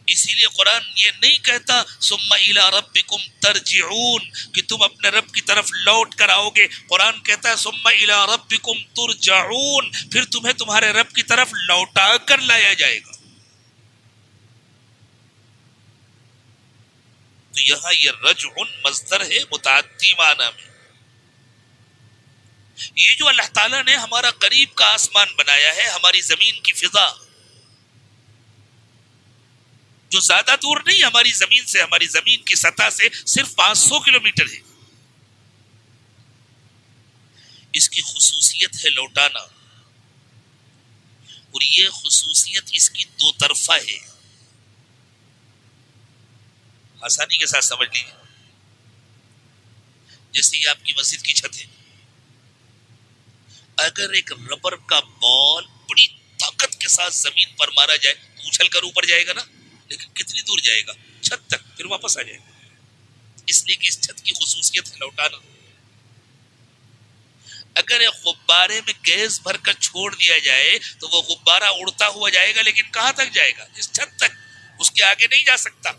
اسی لیے قرآن یہ نہیں کہتا ثم الی ربکم ترجعون کہ تم اپنے رب کی طرف لوٹ کر آؤ گے. قرآن کہتا ہے ثم الی ربکم ترجعون، پھر تمہیں تمہارے رب کی طرف لوٹا کر لایا جائے گا. تو یہاں یہ رجعن مصدر ہے متعدی معنی میں. یہ جو اللہ تعالیٰ نے ہمارا قریب کا آسمان بنایا ہے، ہماری زمین کی فضا جو زیادہ دور نہیں ہماری زمین سے، ہماری زمین کی سطح سے صرف 500 کلومیٹر ہے، اس کی خصوصیت ہے لوٹانا. اور یہ خصوصیت اس کی دو طرفہ ہے. آسانی کے ساتھ سمجھ لیجیے. جیسے یہ آپ کی مسجد کی چھت ہے، اگر ایک ربر کا بال بڑی طاقت کے ساتھ زمین پر مارا جائے تو اچھل کر اوپر جائے گا نا، لیکن کتنی دور جائے گا؟ چھت تک، پھر واپس آ جائے گا. اس لیے کہ اس چھت کی خصوصیت ہے لوٹانا. اگر ایک غبارے میں گیس بھر کر چھوڑ دیا جائے تو وہ غبارہ اڑتا ہوا جائے گا، لیکن کہاں تک جائے گا؟ اس چھت تک، اس کے آگے نہیں جا سکتا.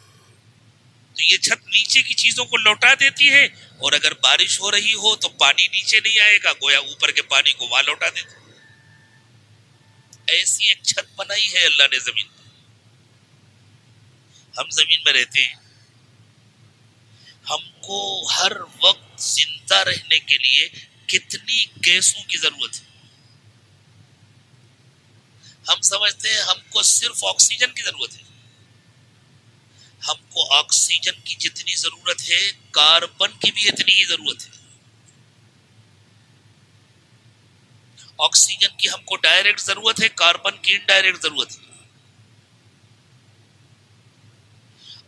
تو یہ چھت نیچے کی چیزوں کو لوٹا دیتی ہے، اور اگر بارش ہو رہی ہو تو پانی نیچے نہیں آئے گا، گویا اوپر کے پانی کو وہاں لوٹا دیتی. ایسی ایک چھت بنائی ہے اللہ نے زمین پر. ہم زمین میں رہتے ہیں، ہم کو ہر وقت زندہ رہنے کے لیے کتنی گیسوں کی ضرورت ہے؟ ہم سمجھتے ہیں ہم کو صرف آکسیجن کی ضرورت ہے. ہم کو آکسیجن کی جتنی ضرورت ہے کاربن کی بھی اتنی ہی ضرورت ہے. آکسیجن کی ہم کو ڈائریکٹ ضرورت ہے، کاربن کی انڈائریکٹ ضرورت ہے.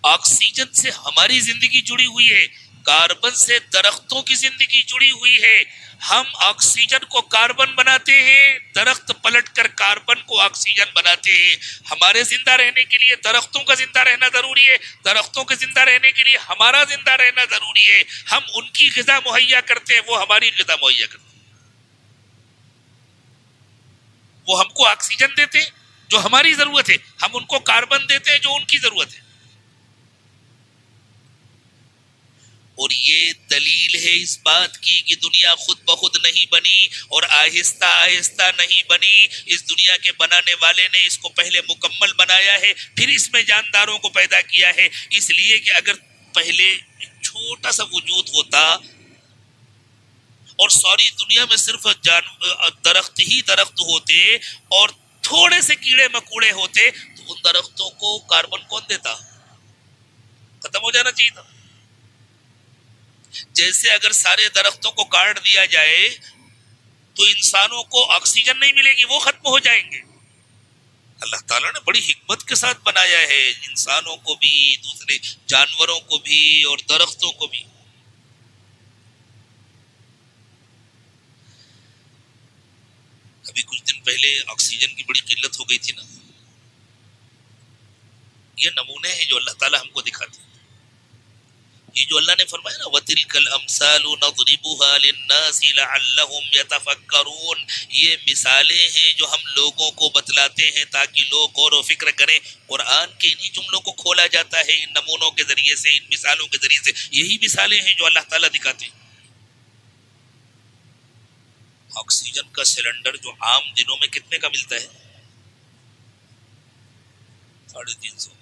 آکسیجن سے ہماری زندگی جڑی ہوئی ہے، کاربن سے درختوں کی زندگی جڑی ہوئی ہے. ہم آکسیجن کو کاربن بناتے ہیں، درخت پلٹ کر کاربن کو آکسیجن بناتے ہیں. ہمارے زندہ رہنے کے لیے درختوں کا زندہ رہنا ضروری ہے، درختوں کے زندہ رہنے کے لیے ہمارا زندہ رہنا ضروری ہے. ہم ان کی غذا مہیا کرتے ہیں، وہ ہماری غذا مہیا کرتے ہیں. وہ ہم کو آکسیجن دیتے ہیں جو ہماری ضرورت ہے، ہم ان کو کاربن دیتے ہیں جو ان کی ضرورت ہے. اور یہ دلیل ہے اس بات کی کہ دنیا خود بخود نہیں بنی اور آہستہ آہستہ نہیں بنی. اس دنیا کے بنانے والے نے اس کو پہلے مکمل بنایا ہے، پھر اس میں جانداروں کو پیدا کیا ہے. اس لیے کہ اگر پہلے چھوٹا سا وجود ہوتا اور ساری دنیا میں صرف درخت ہی درخت ہوتے اور تھوڑے سے کیڑے مکوڑے ہوتے تو ان درختوں کو کاربن کون دیتا؟ ختم ہو جانا چاہیے تھا. جیسے اگر سارے درختوں کو کاٹ دیا جائے تو انسانوں کو آکسیجن نہیں ملے گی، وہ ختم ہو جائیں گے. اللہ تعالیٰ نے بڑی حکمت کے ساتھ بنایا ہے، انسانوں کو بھی، دوسرے جانوروں کو بھی اور درختوں کو بھی. ابھی کچھ دن پہلے آکسیجن کی بڑی قلت ہو گئی تھی نا. یہ نمونے ہیں جو اللہ تعالیٰ ہم کو دکھاتے ہیں. یہ جو اللہ نے فرمایا نا وَتِلْكَ الْأَمْثَالُ نَضْرِبُهَا لِلنَّاسِ لَعَلَّهُمْ يَتَفَكَّرُونَ، یہ مثالیں ہیں جو ہم لوگوں کو بتلاتے ہیں تاکہ لوگ غور و فکر کریں. قرآن کے انہی جملوں کو کھولا جاتا ہے ان نمونوں کے ذریعے سے، ان مثالوں کے ذریعے سے. یہی مثالیں ہیں جو اللہ تعالیٰ دکھاتے ہیں. آکسیجن کا سلنڈر جو عام دنوں میں کتنے کا ملتا ہے؟ 350.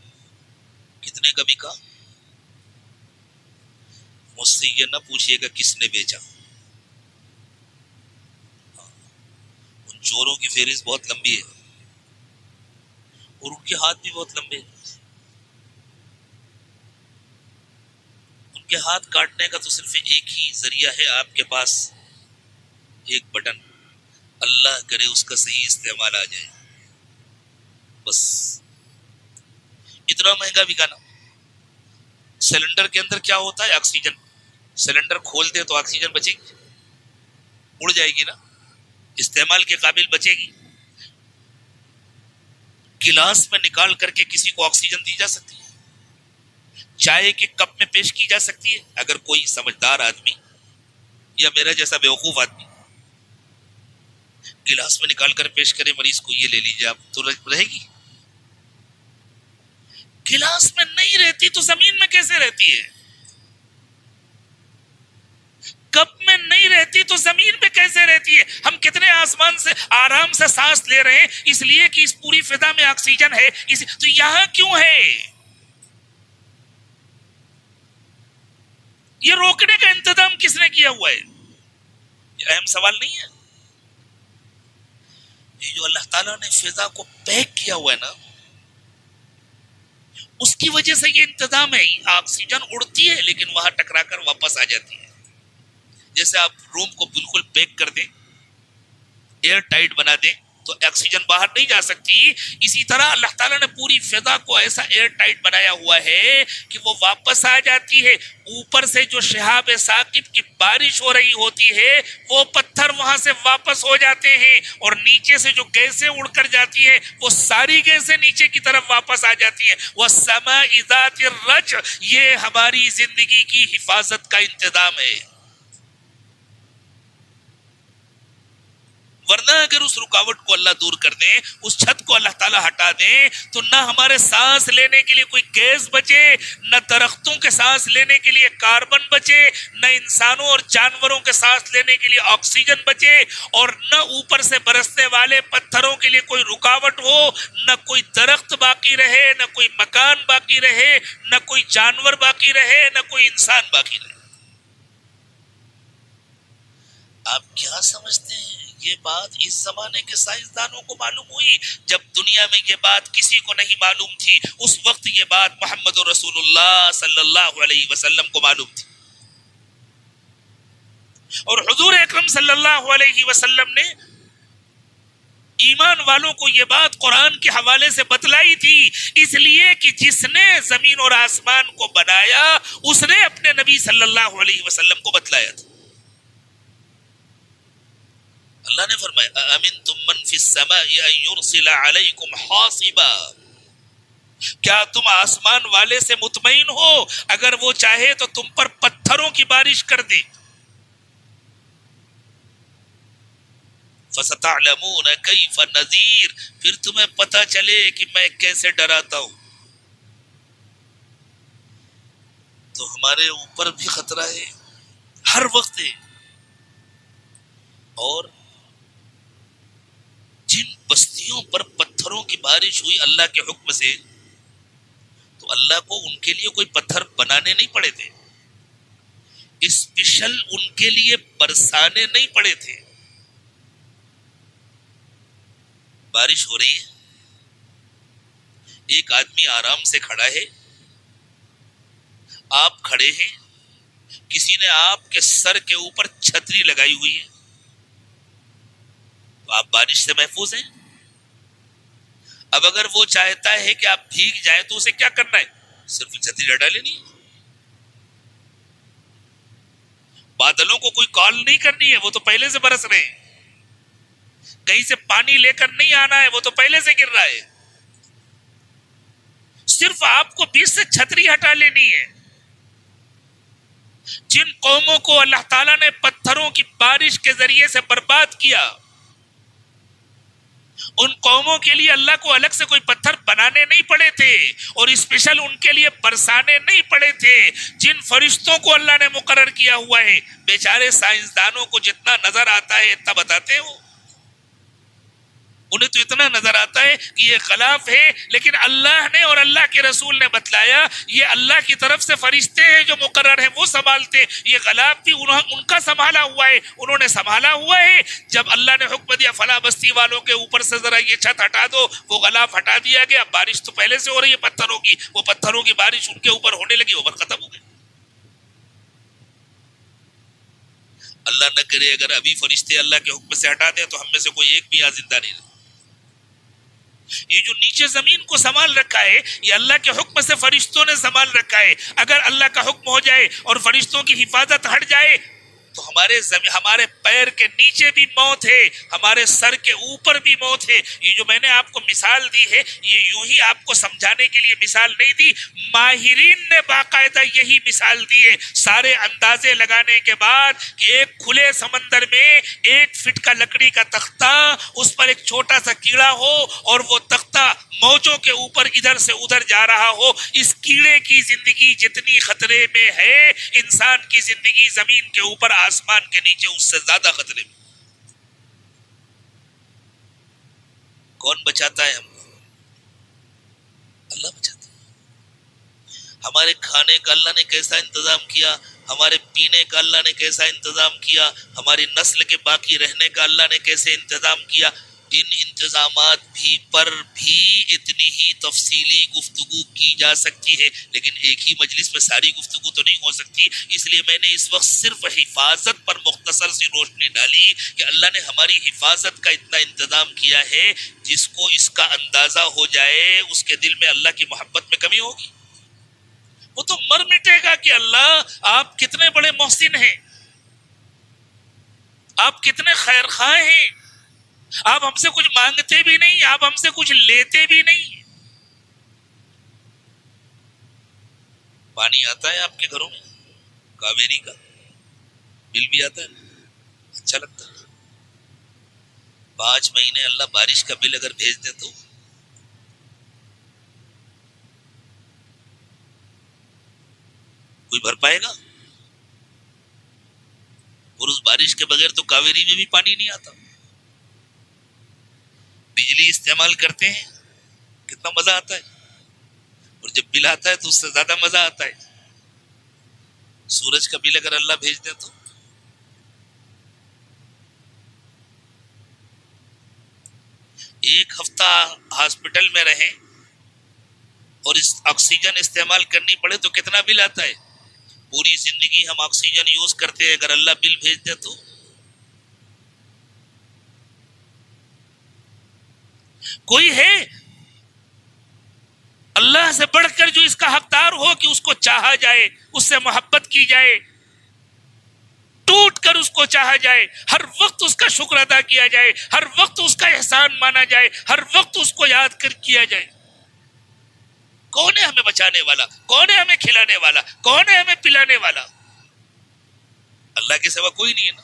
کتنے کا بکا؟ مجھ سے یہ نہ پوچھئے گا کس نے بیچا. ان چوروں کی فہرست بہت لمبی ہے اور ان کے ہاتھ بھی بہت لمبے ہیں. ان کے ہاتھ کاٹنے کا تو صرف ایک ہی ذریعہ ہے آپ کے پاس، ایک بٹن، اللہ کرے اس کا صحیح استعمال آ جائے، بس اتنا مہنگا بکا نا۔ سلنڈر کے اندر کیا ہوتا ہے؟ آکسیجن۔ سلنڈر کھول دے تو آکسیجن بچے گی؟ اڑ جائے گی نا، استعمال کے قابل بچے گی؟ گلاس میں نکال کر کے کسی کو آکسیجن دی جا سکتی ہے؟ چائے کے کپ میں پیش کی جا سکتی ہے؟ اگر کوئی سمجھدار آدمی یا میرا جیسا بیوقوف آدمی گلاس میں نکال کر پیش کرے مریض کو، یہ لے لیجیے آپ، تو رہے گی؟ گلاس میں نہیں رہتی تو زمین میں کیسے رہتی ہے؟ کپ میں نہیں رہتی تو زمین میں کیسے رہتی ہے؟ ہم کتنے آسمان سے آرام سے سانس لے رہے ہیں، اس لیے کہ اس پوری فضا میں آکسیجن ہے، تو یہاں کیوں ہے؟ یہ روکنے کا انتظام کس نے کیا ہوا ہے؟ یہ اہم سوال نہیں ہے؟ یہ جو اللہ تعالیٰ نے فضا کو پیک کیا ہوا ہے نا، اس کی وجہ سے یہ انتظام ہے۔ آکسیجن اڑتی ہے لیکن وہاں ٹکرا کر واپس آ جاتی ہے۔ جیسے آپ روم کو بالکل پیک کر دیں، ایئر ٹائٹ بنا دیں، تو آکسیجن باہر نہیں جا سکتی۔ اسی طرح اللہ تعالیٰ نے پوری فضا کو ایسا ایئر ٹائٹ بنایا ہوا ہے کہ وہ واپس آ جاتی ہے۔ اوپر سے جو شہاب ثاقب کی بارش ہو رہی ہوتی ہے، وہ پتھر وہاں سے واپس ہو جاتے ہیں، اور نیچے سے جو گیسیں اڑ کر جاتی ہیں، وہ ساری گیسیں نیچے کی طرف واپس آ جاتی ہیں۔ وَالسَّمَاءِ ذَاتِ الرَّجْعِ، یہ ہماری زندگی کی حفاظت کا انتظام ہے۔ ورنہ اگر اس رکاوٹ کو اللہ دور کر دیں، اس چھت کو اللہ تعالیٰ ہٹا دیں، تو نہ ہمارے سانس لینے کے لیے کوئی گیس بچے، نہ درختوں کے سانس لینے کے لیے کاربن بچے، نہ انسانوں اور جانوروں کے سانس لینے کے لیے آکسیجن بچے، اور نہ اوپر سے برسنے والے پتھروں کے لیے کوئی رکاوٹ ہو، نہ کوئی درخت باقی رہے، نہ کوئی مکان باقی رہے، نہ کوئی جانور باقی رہے، نہ کوئی انسان باقی رہے۔ آپ کیا سمجھتے ہیں یہ بات اس زمانے کے سائنسدانوں کو معلوم ہوئی؟ جب دنیا میں یہ بات کسی کو نہیں معلوم تھی، اس وقت یہ بات محمد رسول اللہ صلی اللہ علیہ وسلم کو معلوم تھی، اور حضور اکرم صلی اللہ علیہ وسلم نے ایمان والوں کو یہ بات قرآن کے حوالے سے بتلائی تھی، اس لیے کہ جس نے زمین اور آسمان کو بنایا، اس نے اپنے نبی صلی اللہ علیہ وسلم کو بتلایا تھا۔ اللہ نے فرمایا أَأَمِنْتُمْ مَنْ فِي السَّمَاءِ أَن يُرْسِلَ عَلَيْكُمْ حَاصِبًا، کیا تم آسمان والے سے مطمئن ہو اگر وہ چاہے تو تم پر پتھروں کی بارش کر دے؟ فَسَتَعْلَمُونَ كَيْفَ نَذِيرٌ، پھر تمہیں پتہ چلے کہ میں کیسے ڈراتا ہوں۔ تو ہمارے اوپر بھی خطرہ ہے ہر وقت ہے، اور جن بستیوں پر پتھروں کی بارش ہوئی اللہ کے حکم سے، تو اللہ کو ان کے لیے کوئی پتھر بنانے نہیں پڑے تھے، اسپیشل ان کے لیے برسانے نہیں پڑے تھے۔ بارش ہو رہی ہے، ایک آدمی آرام سے کھڑا ہے، آپ کھڑے ہیں، کسی نے آپ کے سر کے اوپر چھتری لگائی ہوئی ہے، تو آپ بارش سے محفوظ ہیں۔ اب اگر وہ چاہتا ہے کہ آپ بھیگ جائیں تو اسے کیا کرنا ہے؟ صرف چھتری ہٹا لینی ہے۔ بادلوں کو کوئی کال نہیں کرنی ہے، وہ تو پہلے سے برس رہے ہیں۔ کہیں سے پانی لے کر نہیں آنا ہے، وہ تو پہلے سے گر رہا ہے۔ صرف آپ کو بیچ سے چھتری ہٹا لینی ہے۔ جن قوموں کو اللہ تعالیٰ نے پتھروں کی بارش کے ذریعے سے برباد کیا، ان قوموں کے لیے اللہ کو الگ سے کوئی پتھر بنانے نہیں پڑے تھے، اور اسپیشل ان کے لیے برسانے نہیں پڑے تھے۔ جن فرشتوں کو اللہ نے مقرر کیا ہوا ہے، بیچارے سائنسدانوں کو جتنا نظر آتا ہے اتنا بتاتے ہو، انہیں تو اتنا نظر آتا ہے کہ یہ غلاف ہے، لیکن اللہ نے اور اللہ کے رسول نے بتلایا یہ اللہ کی طرف سے فرشتے ہیں جو مقرر ہیں، وہ سنبھالتے ہیں۔ یہ غلاف بھی ان کا سنبھالا ہوا ہے، انہوں نے سنبھالا ہوا ہے۔ جب اللہ نے حکم دیا فلاں بستی والوں کے اوپر سے ذرا یہ چھت ہٹا دو، وہ غلاف ہٹا دیا گیا، بارش تو پہلے سے ہو رہی ہے پتھروں کی، وہ پتھروں کی بارش ان کے اوپر ہونے لگی، وہ ختم ہو گئی۔ اللہ اللہ نہ کرے اگر ابھی فرشتے اللہ کے حکم سے ہٹا دیں تو ہم میں سے کوئی ایک بھی یہاں زندہ نہیں رہے. یہ جو نیچے زمین کو سنبھال رکھا ہے یہ اللہ کے حکم سے فرشتوں نے سنبھال رکھا ہے. اگر اللہ کا حکم ہو جائے اور فرشتوں کی حفاظت ہٹ جائے تو ہمارے پیر کے نیچے بھی موت ہے, ہمارے سر کے اوپر بھی موت ہے. یہ جو میں نے آپ کو مثال دی ہے یہ یوں ہی آپ کو سمجھانے کے لیے مثال نہیں دی, ماہرین نے باقاعدہ یہی مثال دی ہے سارے اندازے لگانے کے بعد کہ ایک کھلے سمندر میں 1 فٹ کا لکڑی کا تختہ, اس پر ایک چھوٹا سا کیڑا ہو اور وہ تختہ موجوں کے اوپر ادھر سے ادھر جا رہا ہو. اس کیڑے کی زندگی جتنی خطرے میں ہے انسان کی زندگی زمین کے اوپر آسمان کے نیچے اس سے زیادہ خطرے میں. کون بچاتا ہے ہم کو؟ اللہ بچاتا ہے. ہمارے کھانے کا اللہ نے کیسا انتظام کیا, ہمارے پینے کا اللہ نے کیسا انتظام کیا, ہماری نسل کے باقی رہنے کا اللہ نے کیسے انتظام کیا. ان انتظامات پر بھی اتنی ہی تفصیلی گفتگو کی جا سکتی ہے, لیکن ایک ہی مجلس میں ساری گفتگو تو نہیں ہو سکتی. اس لیے میں نے اس وقت صرف حفاظت پر مختصر سی روشنی ڈالی کہ اللہ نے ہماری حفاظت کا اتنا انتظام کیا ہے جس کو اس کا اندازہ ہو جائے اس کے دل میں اللہ کی محبت میں کمی ہوگی. وہ تو مر مٹے گا کہ اللہ آپ کتنے بڑے محسن ہیں, آپ کتنے خیر خواہ ہیں, آپ ہم سے کچھ مانگتے بھی نہیں, آپ ہم سے کچھ لیتے بھی نہیں. پانی آتا ہے آپ کے گھروں میں کاویری کا, بل بھی آتا ہے, اچھا لگتا ہے. 5 مہینے اللہ بارش کا بل اگر بھیج دے تو کوئی بھر پائے گا؟ اور اس بارش کے بغیر تو کاویری میں بھی پانی نہیں آتا. بجلی استعمال کرتے ہیں کتنا مزہ آتا ہے, اور جب بل آتا ہے تو اس سے زیادہ مزہ آتا ہے. سورج کا بل اگر اللہ بھیج دے تو ایک ہفتہ ہاسپٹل میں رہیں اور اس آکسیجن استعمال کرنی پڑے تو کتنا بل آتا ہے. پوری زندگی ہم آکسیجن یوز کرتے ہیں, اگر اللہ بل بھیج دے تو کوئی ہے اللہ سے بڑھ کر جو اس کا حقدار ہو کہ اس کو چاہا جائے, اس سے محبت کی جائے, ٹوٹ کر اس کو چاہا جائے, ہر وقت اس کا شکر ادا کیا جائے, ہر وقت اس کا احسان مانا جائے, ہر وقت اس کو یاد کر کیا جائے. کون ہے ہمیں بچانے والا, کون ہے ہمیں کھلانے والا, کون ہے ہمیں پلانے والا؟ اللہ کے سوا کوئی نہیں ہے نا.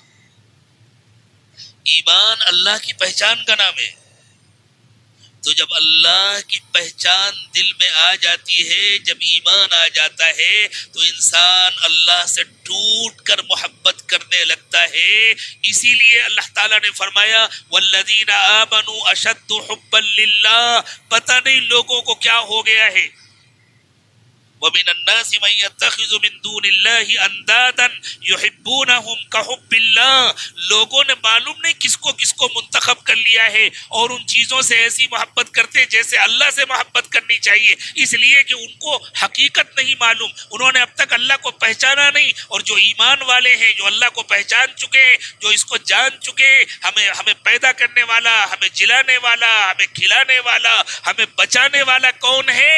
ایمان اللہ کی پہچان کا نام ہے. تو جب اللہ کی پہچان دل میں آ جاتی ہے, جب ایمان آ جاتا ہے تو انسان اللہ سے ٹوٹ کر محبت کرنے لگتا ہے. اسی لیے اللہ تعالیٰ نے فرمایا والذین آمنوا اشد حبا للہ. پتہ نہیں لوگوں کو کیا ہو گیا ہے. وَمِنَ النَّاسِ مَن يَتَّخِذُ مِن دُونِ اللَّهِ أَندَادًا يُحِبُّونَهُمْ كَحُبِّ اللَّهِ. لوگوں نے معلوم نہیں کس کو منتخب کر لیا ہے اور ان چیزوں سے ایسی محبت کرتے جیسے اللہ سے محبت کرنی چاہیے, اس لیے کہ ان کو حقیقت نہیں معلوم, انہوں نے اب تک اللہ کو پہچانا نہیں. اور جو ایمان والے ہیں, جو اللہ کو پہچان چکے ہیں, جو اس کو جان چکے, ہمیں پیدا کرنے والا, ہمیں جلانے والا, ہمیں کھلانے والا, ہمیں بچانے والا کون ہے,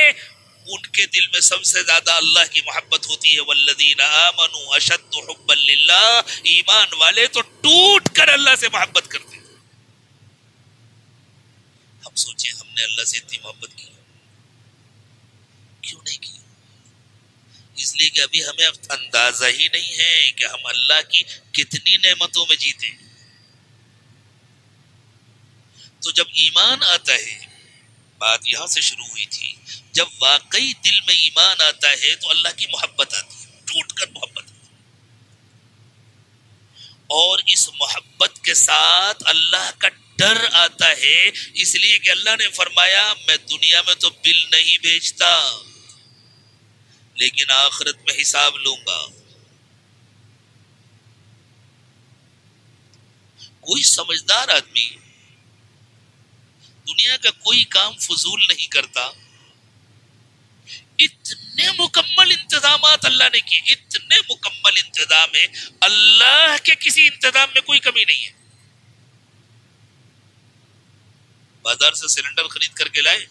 ان کے دل میں سب سے زیادہ اللہ کی محبت ہوتی ہے. والذین آمنوا اشد حبا للہ. ایمان والے تو ٹوٹ کر اللہ سے محبت کرتے ہیں. ہم سوچیں ہم نے اللہ سے اتنی محبت کی کیوں نہیں کی؟ اس لیے کہ ابھی ہمیں اندازہ ہی نہیں ہے کہ ہم اللہ کی کتنی نعمتوں میں جیتے. تو جب ایمان آتا ہے, بات یہاں سے شروع ہوئی تھی, جب واقعی دل میں ایمان آتا ہے تو اللہ کی محبت آتی ہے, ٹوٹ کر محبت آتی ہے. اور اس محبت کے ساتھ اللہ کا ڈر آتا ہے, اس لیے کہ اللہ نے فرمایا میں دنیا میں تو بل نہیں بھیجتا لیکن آخرت میں حساب لوں گا. کوئی سمجھدار آدمی دنیا کا کوئی کام فضول نہیں کرتا. اتنے مکمل انتظامات اللہ نے کیے, اتنے اتنے مکمل انتظام ہے، اللہ کے کسی انتظام میں کوئی کمی نہیں ہے. بازار سے سلنڈر خرید کر کے لائے،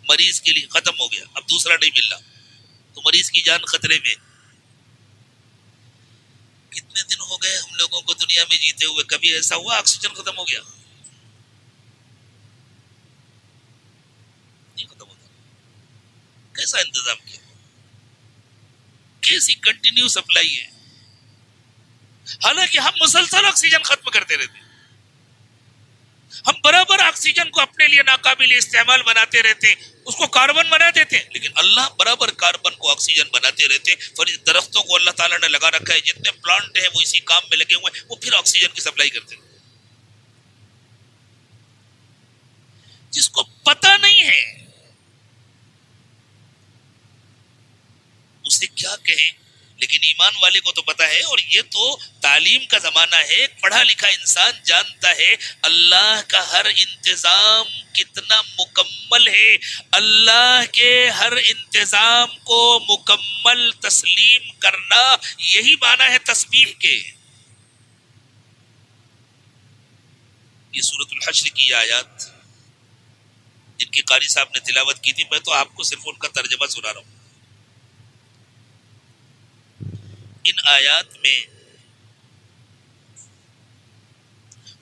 مریض کے لیے ختم ہو گیا، اب دوسرا نہیں مل رہا تو مریض کی جان خطرے میں. کتنے دن ہو گئے ہم لوگوں کو دنیا میں جیتے ہوئے، کبھی ایسا ہوا آکسیجن ختم ہو گیا؟ نہیں ختم ہوتا. کیسا انتظام کیا، کیسی کنٹینیو سپلائی ہے. حالانکہ ہم مسلسل آکسیجن ختم کرتے رہتے ہیں، ہم برابر آکسیجن کو اپنے لیے ناقابل استعمال بناتے رہتے ہیں، اس کو کاربن بنا دیتے ہیں، لیکن اللہ برابر کاربن کو آکسیجن بناتے رہتے ہیں. پھر درختوں کو اللہ تعالیٰ نے لگا رکھا ہے، جتنے پلانٹ ہیں وہ اسی کام میں لگے ہوئے ہیں، وہ پھر آکسیجن کی سپلائی کرتے ہیں. جس کو پتہ نہیں ہے اسے کیا کہیں، لیکن ایمان والے کو تو پتا ہے. اور یہ تو تعلیم کا زمانہ ہے، پڑھا لکھا انسان جانتا ہے اللہ کا ہر انتظام کتنا مکمل ہے. اللہ کے ہر انتظام کو مکمل تسلیم کرنا، یہی معنی ہے تسبیح کے. یہ سورۃ الحشر کی آیات جن کی قاری صاحب نے تلاوت کی تھی، میں تو آپ کو صرف ان کا ترجمہ سنا رہا ہوں. ان آیات میں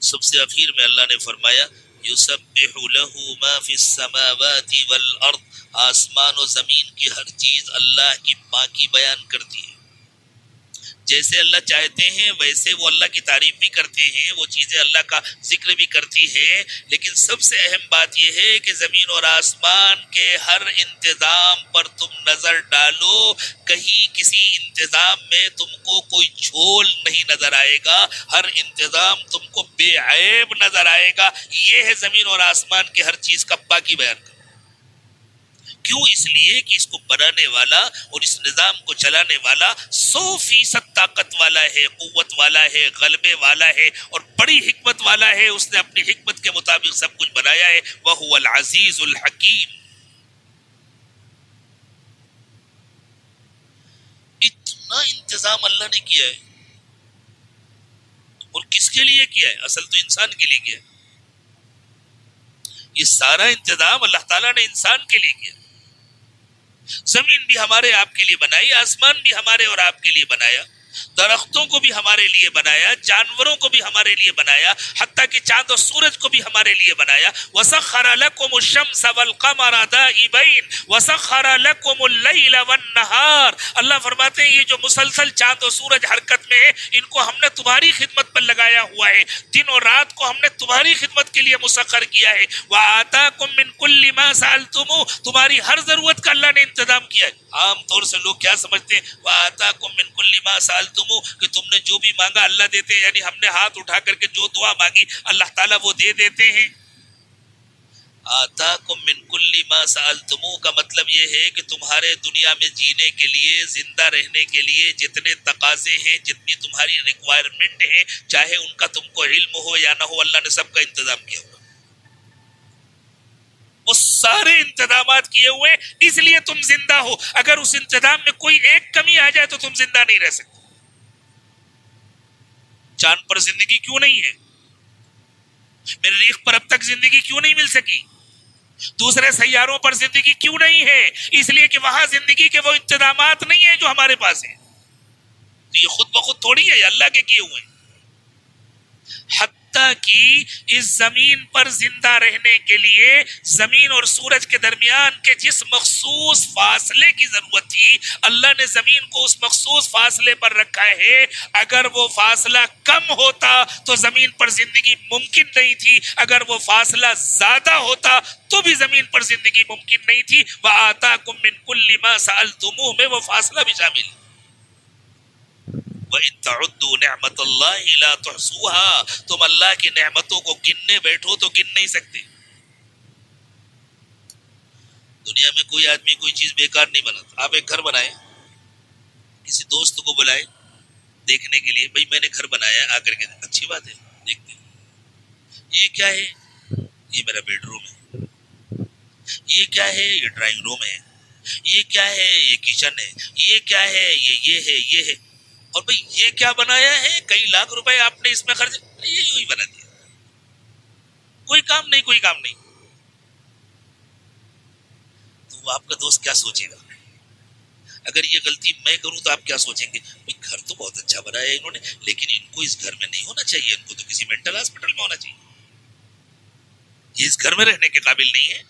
سب سے اخیر میں اللہ نے فرمایا یسبح لہ ما فی السماوات والارض، آسمان و زمین کی ہر چیز اللہ کی پاکی بیان کرتی ہے. جیسے اللہ چاہتے ہیں ویسے وہ اللہ کی تعریف بھی کرتے ہیں، وہ چیزیں اللہ کا ذکر بھی کرتی ہیں. لیکن سب سے اہم بات یہ ہے کہ زمین اور آسمان کے ہر انتظام پر تم نظر ڈالو، کہیں کسی انتظام میں تم کو کوئی جھول نہیں نظر آئے گا، ہر انتظام تم کو بے عیب نظر آئے گا. یہ ہے زمین اور آسمان کے ہر چیز کا پاکی بیان کرنا. کیوں؟ اس لیے کہ اس کو بنانے والا اور اس نظام کو چلانے والا 100% طاقت والا ہے، قوت والا ہے، غلبے والا ہے اور بڑی حکمت والا ہے. اس نے اپنی حکمت کے مطابق سب کچھ بنایا ہے. وَهُوَ الْعَزِيزُ الْحَكِيمُ. اتنا انتظام اللہ نے کیا ہے، اور کس کے لیے کیا ہے؟ اصل تو انسان کے لیے کیا ہے. یہ سارا انتظام اللہ تعالیٰ نے انسان کے لیے کیا. زمین بھی ہمارے آپ کے لیے بنائی، آسمان بھی ہمارے اور آپ کے لیے بنایا، درختوں کو بھی ہمارے لیے بنایا، جانوروں کو بھی ہمارے لیے بنایا، حتیٰ کہ چاند اور سورج کو بھی ہمارے لیے بنایا. وَسَخَّرَ لَكُمُ الشَّمْسَ وَالْقَمَرَ دَائِبَيْنِ وَسَخَّرَ لَكُمُ اللَّيْلَ وَالنَّهَارَ. اللہ فرماتے ہیں یہ جو مسلسل چاند اور سورج حرکت میں ہے، ان کو ہم نے تمہاری خدمت پر لگایا ہوا ہے. دن اور رات کو ہم نے تمہاری خدمت کے لیے مسخر کیا ہے. وَآتَاكُم مِّن كُلِّ مَا سَأَلْتُمُوهُ، تمہاری ہر ضرورت کا اللہ نے انتظام کیا ہے. عام طور سے لوگ کیا سمجھتے ہیں، وَآتَاكُم مِّن كُلِّ مَا سَأَلْتُمُوهُ، کہ تم نے جو بھی مانگا اللہ دیتے ہیں، یعنی ہم نے ہاتھ اٹھا کر کے جو دعا مانگی اللہ تعالیٰ وہ دے دیتے ہیں. آتاکم من کل ما سألتموہ کا مطلب یہ ہے کہ تمہارے دنیا میں جینے کے لیے، زندہ رہنے کے لیے جتنے تقاضے ہیں، جتنی تمہاری ریکوائرمنٹ ہیں، چاہے ان کا تم کو علم ہو یا نہ ہو، اللہ نے سب کا انتظام کیا ہوگا. وہ سارے انتظامات کیے ہوئے، اس لیے تم زندہ ہو. اگر اس انتظام میں کوئی ایک کمی آ جائے تو تم زندہ نہیں رہ سکتے. چاند پر زندگی کیوں نہیں ہے؟ مریخ پر اب تک زندگی کیوں نہیں مل سکی؟ دوسرے سیاروں پر زندگی کیوں نہیں ہے؟ اس لیے کہ وہاں زندگی کے وہ انتظامات نہیں ہیں جو ہمارے پاس ہیں. تو یہ خود بخود تھوڑی ہے، اللہ کے کیے ہوئے ہیں. حتیٰ کہ اس زمین پر زندہ رہنے کے لیے زمین اور سورج کے درمیان کے جس مخصوص فاصلے کی ضرورت تھی، اللہ نے زمین کو اس مخصوص فاصلے پر رکھا ہے. اگر وہ فاصلہ کم ہوتا تو زمین پر زندگی ممکن نہیں تھی، اگر وہ فاصلہ زیادہ ہوتا تو بھی زمین پر زندگی ممکن نہیں تھی. وَآتَاكُم مِّن كُلِّ مَا سَأَلْتُمُوهُ میں وہ فاصلہ بھی شامل ہے. وَإِن تَعُدُّوا نِعْمَةَ اللَّهِ لَا تُحْصُوهَا، تم اللہ کی نعمتوں کو گننے بیٹھو تو گن نہیں سکتے. دنیا میں کوئی آدمی کوئی چیز بیکار نہیں بناتا. آپ ایک گھر بنائیں، کسی دوست کو بلائیں دیکھنے کے لیے، بھئی میں نے گھر بنایا، آ کر کے اچھی بات ہے، دیکھتے ہیں. یہ کیا ہے؟ یہ میرا بیڈ روم ہے. یہ کیا ہے؟ یہ ڈرائنگ روم ہے. یہ کیا ہے؟ یہ کچن ہے. یہ کیا ہے؟ یہ ہے، یہ ہے. اور بھئی یہ کیا بنایا ہے؟ کئی لاکھ روپے آپ نے اس میں خرچ. یہ یوں ہی بنا دیا. کوئی کام نہیں، کوئی کام نہیں. تو وہ آپ کا دوست کیا سوچے گا؟ اگر یہ غلطی میں کروں تو آپ کیا سوچیں گے؟ گھر تو بہت اچھا بنایا انہوں نے، لیکن ان کو اس گھر میں نہیں ہونا چاہیے، ان کو تو کسی مینٹل ہاسپٹل میں ہونا چاہیے. یہ اس گھر میں رہنے کے قابل نہیں ہے،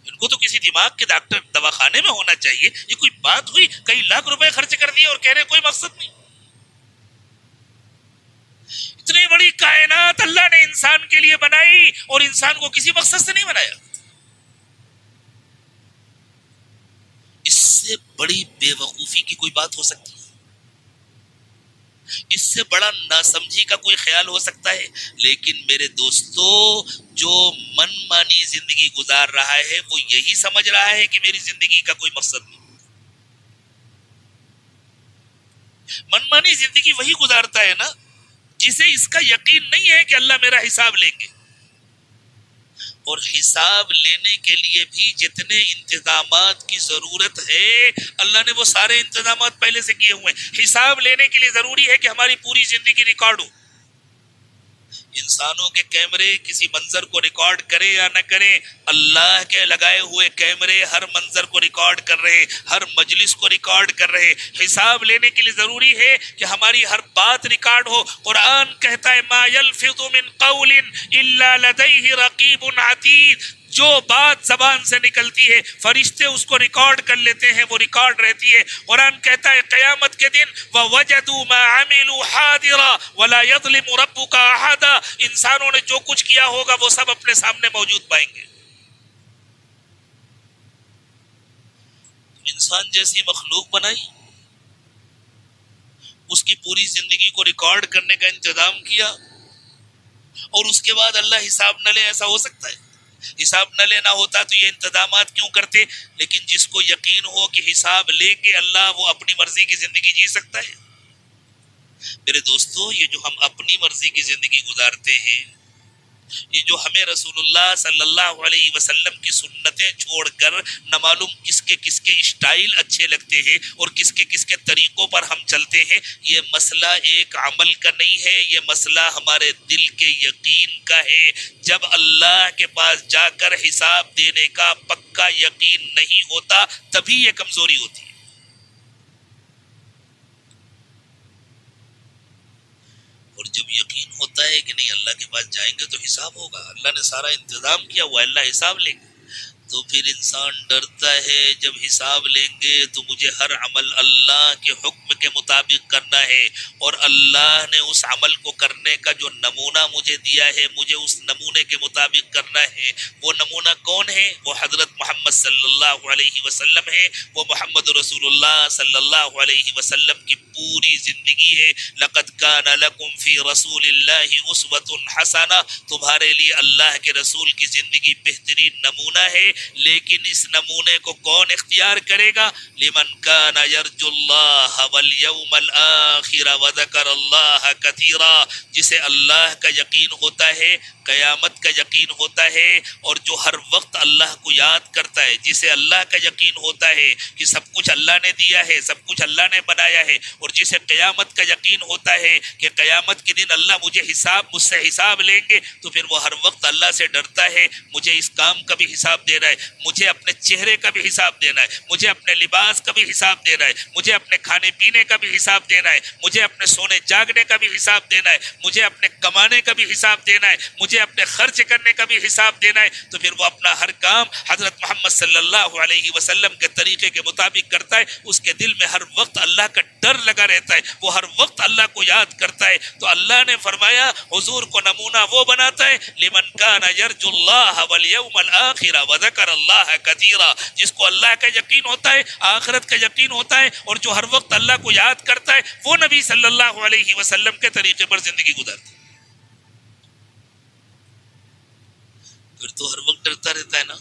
ان کو تو کسی دماغ کے ڈاکٹر دواخانے میں ہونا چاہیے. یہ کوئی بات ہوئی؟ کئی لاکھ روپے خرچ کر دیے اور کہہ رہے کوئی مقصد نہیں. اتنی بڑی کائنات اللہ نے انسان کے لیے بنائی اور انسان کو کسی مقصد سے نہیں بنایا. اس سے بڑی بے وقوفی کی کوئی بات ہو سکتی ہے؟ اس سے بڑا ناسمجھی کا کوئی خیال ہو سکتا ہے؟ لیکن میرے دوستو، جو من مانی زندگی گزار رہا ہے وہ یہی سمجھ رہا ہے کہ میری زندگی کا کوئی مقصد نہیں. من مانی زندگی وہی گزارتا ہے نا جسے اس کا یقین نہیں ہے کہ اللہ میرا حساب لیں گے. اور حساب لینے کے لیے بھی جتنے انتظامات کی ضرورت ہے اللہ نے وہ سارے انتظامات پہلے سے کیے ہوئے ہیں. حساب لینے کے لیے ضروری ہے کہ ہماری پوری زندگی ریکارڈ ہو. انسانوں کے کیمرے کسی منظر کو ریکارڈ کرے یا نہ کرے، اللہ کے لگائے ہوئے کیمرے ہر منظر کو ریکارڈ کر رہے، ہر مجلس کو ریکارڈ کر رہے. حساب لینے کے لیے ضروری ہے کہ ہماری ہر بات ریکارڈ ہو. قرآن کہتا ہے ما یلفظ من قول الا لدیہ رقیب عتید. جو بات زبان سے نکلتی ہے فرشتے اس کو ریکارڈ کر لیتے ہیں، وہ ریکارڈ رہتی ہے. قرآن کہتا ہے قیامت کے دن وَوَجَدُوا مَا عَمِلُوا حَاضِرًا وَلَا يَظْلِمُ رَبُّكَ أَحَدًا. انسانوں نے جو کچھ کیا ہوگا وہ سب اپنے سامنے موجود پائیں گے. انسان جیسی مخلوق بنائی، اس کی پوری زندگی کو ریکارڈ کرنے کا انتظام کیا، اور اس کے بعد اللہ حساب نہ لے؟ ایسا ہو سکتا ہے؟ حساب نہ لینا ہوتا تو یہ انتظامات کیوں کرتے؟ لیکن جس کو یقین ہو کہ حساب لے کے اللہ وہ اپنی مرضی کی زندگی جی سکتا ہے. میرے دوستو، یہ جو ہم اپنی مرضی کی زندگی گزارتے ہیں، یہ جو ہمیں رسول اللہ صلی اللہ علیہ وسلم کی سنتیں چھوڑ کر نہ معلوم کس کے اسٹائل اچھے لگتے ہیں اور کس کے طریقوں پر ہم چلتے ہیں، یہ مسئلہ ایک عمل کا نہیں ہے، یہ مسئلہ ہمارے دل کے یقین کا ہے. جب اللہ کے پاس جا کر حساب دینے کا پکا یقین نہیں ہوتا تبھی یہ کمزوری ہوتی ہے. اور جب یقین ہوتا ہے کہ نہیں اللہ کے پاس جائیں گے تو حساب ہوگا، اللہ نے سارا انتظام کیا ہوا ہے، اللہ حساب لیں گے، تو پھر انسان ڈرتا ہے جب حساب لیں گے تو مجھے ہر عمل اللہ کے حکم کے مطابق کرنا ہے، اور اللہ نے اس عمل کو کرنے کا جو نمونہ مجھے دیا ہے مجھے اس نمونے کے مطابق کرنا ہے. وہ نمونہ کون ہے؟ وہ حضرت محمد صلی اللہ علیہ وسلم ہے، وہ محمد رسول اللہ صلی اللہ علیہ وسلم کی پوری زندگی ہے. لقد کان لکم فی رسول اللہ اسوۃ حسنہ، تمہارے لیے اللہ کے رسول کی زندگی بہترین نمونہ ہے. لیکن اس نمونے کو کون اختیار کرے گا؟ لمن کان یرجو اللہ والیوم الآخر وذکر اللہ کثیرا. جسے اللہ کا یقین ہوتا ہے، قیامت کا یقین ہوتا ہے، اور جو ہر وقت اللہ کو یاد کرتا ہے، جسے اللہ کا یقین ہوتا ہے کہ سب کچھ اللہ نے دیا ہے، سب کچھ اللہ نے بنایا ہے، اور جسے قیامت کا یقین ہوتا ہے کہ قیامت کے دن اللہ مجھ سے حساب لیں گے، تو پھر وہ ہر وقت اللہ سے ڈرتا ہے مجھے اس کام کا بھی حساب دینا ہے، مجھے اپنے چہرے کا بھی حساب دینا ہے، مجھے اپنے لباس کا بھی حساب دینا ہے، مجھے اپنے کھانے پینے کا بھی حساب دینا ہے، مجھے اپنے سونے جاگنے کا بھی حساب دینا ہے، مجھے اپنے کمانے کا بھی حساب دینا ہے، مجھے اپنے خرچ کرنے کا بھی حساب دینا ہے. تو پھر وہ اپنا ہر کام حضرت محمد صلی اللہ علیہ وسلم کے طریقے کے مطابق کرتا ہے. اس کے دل میں ہر وقت اللہ کا ڈر لگا رہتا ہے، وہ ہر وقت اللہ کو یاد کرتا ہے. تو اللہ نے فرمایا حضور کو نمونہ وہ بناتا ہے لمن کان یرجو اللہ والیوم الآخر وذکر اللہ کثیرا. جس کو اللہ کا یقین ہوتا ہے، آخرت کا یقین ہوتا ہے، اور جو ہر وقت اللہ کو یاد کرتا ہے، وہ نبی صلی اللہ علیہ وسلم کے طریقے پر زندگی گزارتا ہے. پھر تو ہر وقت ڈرتا رہتا ہے نا.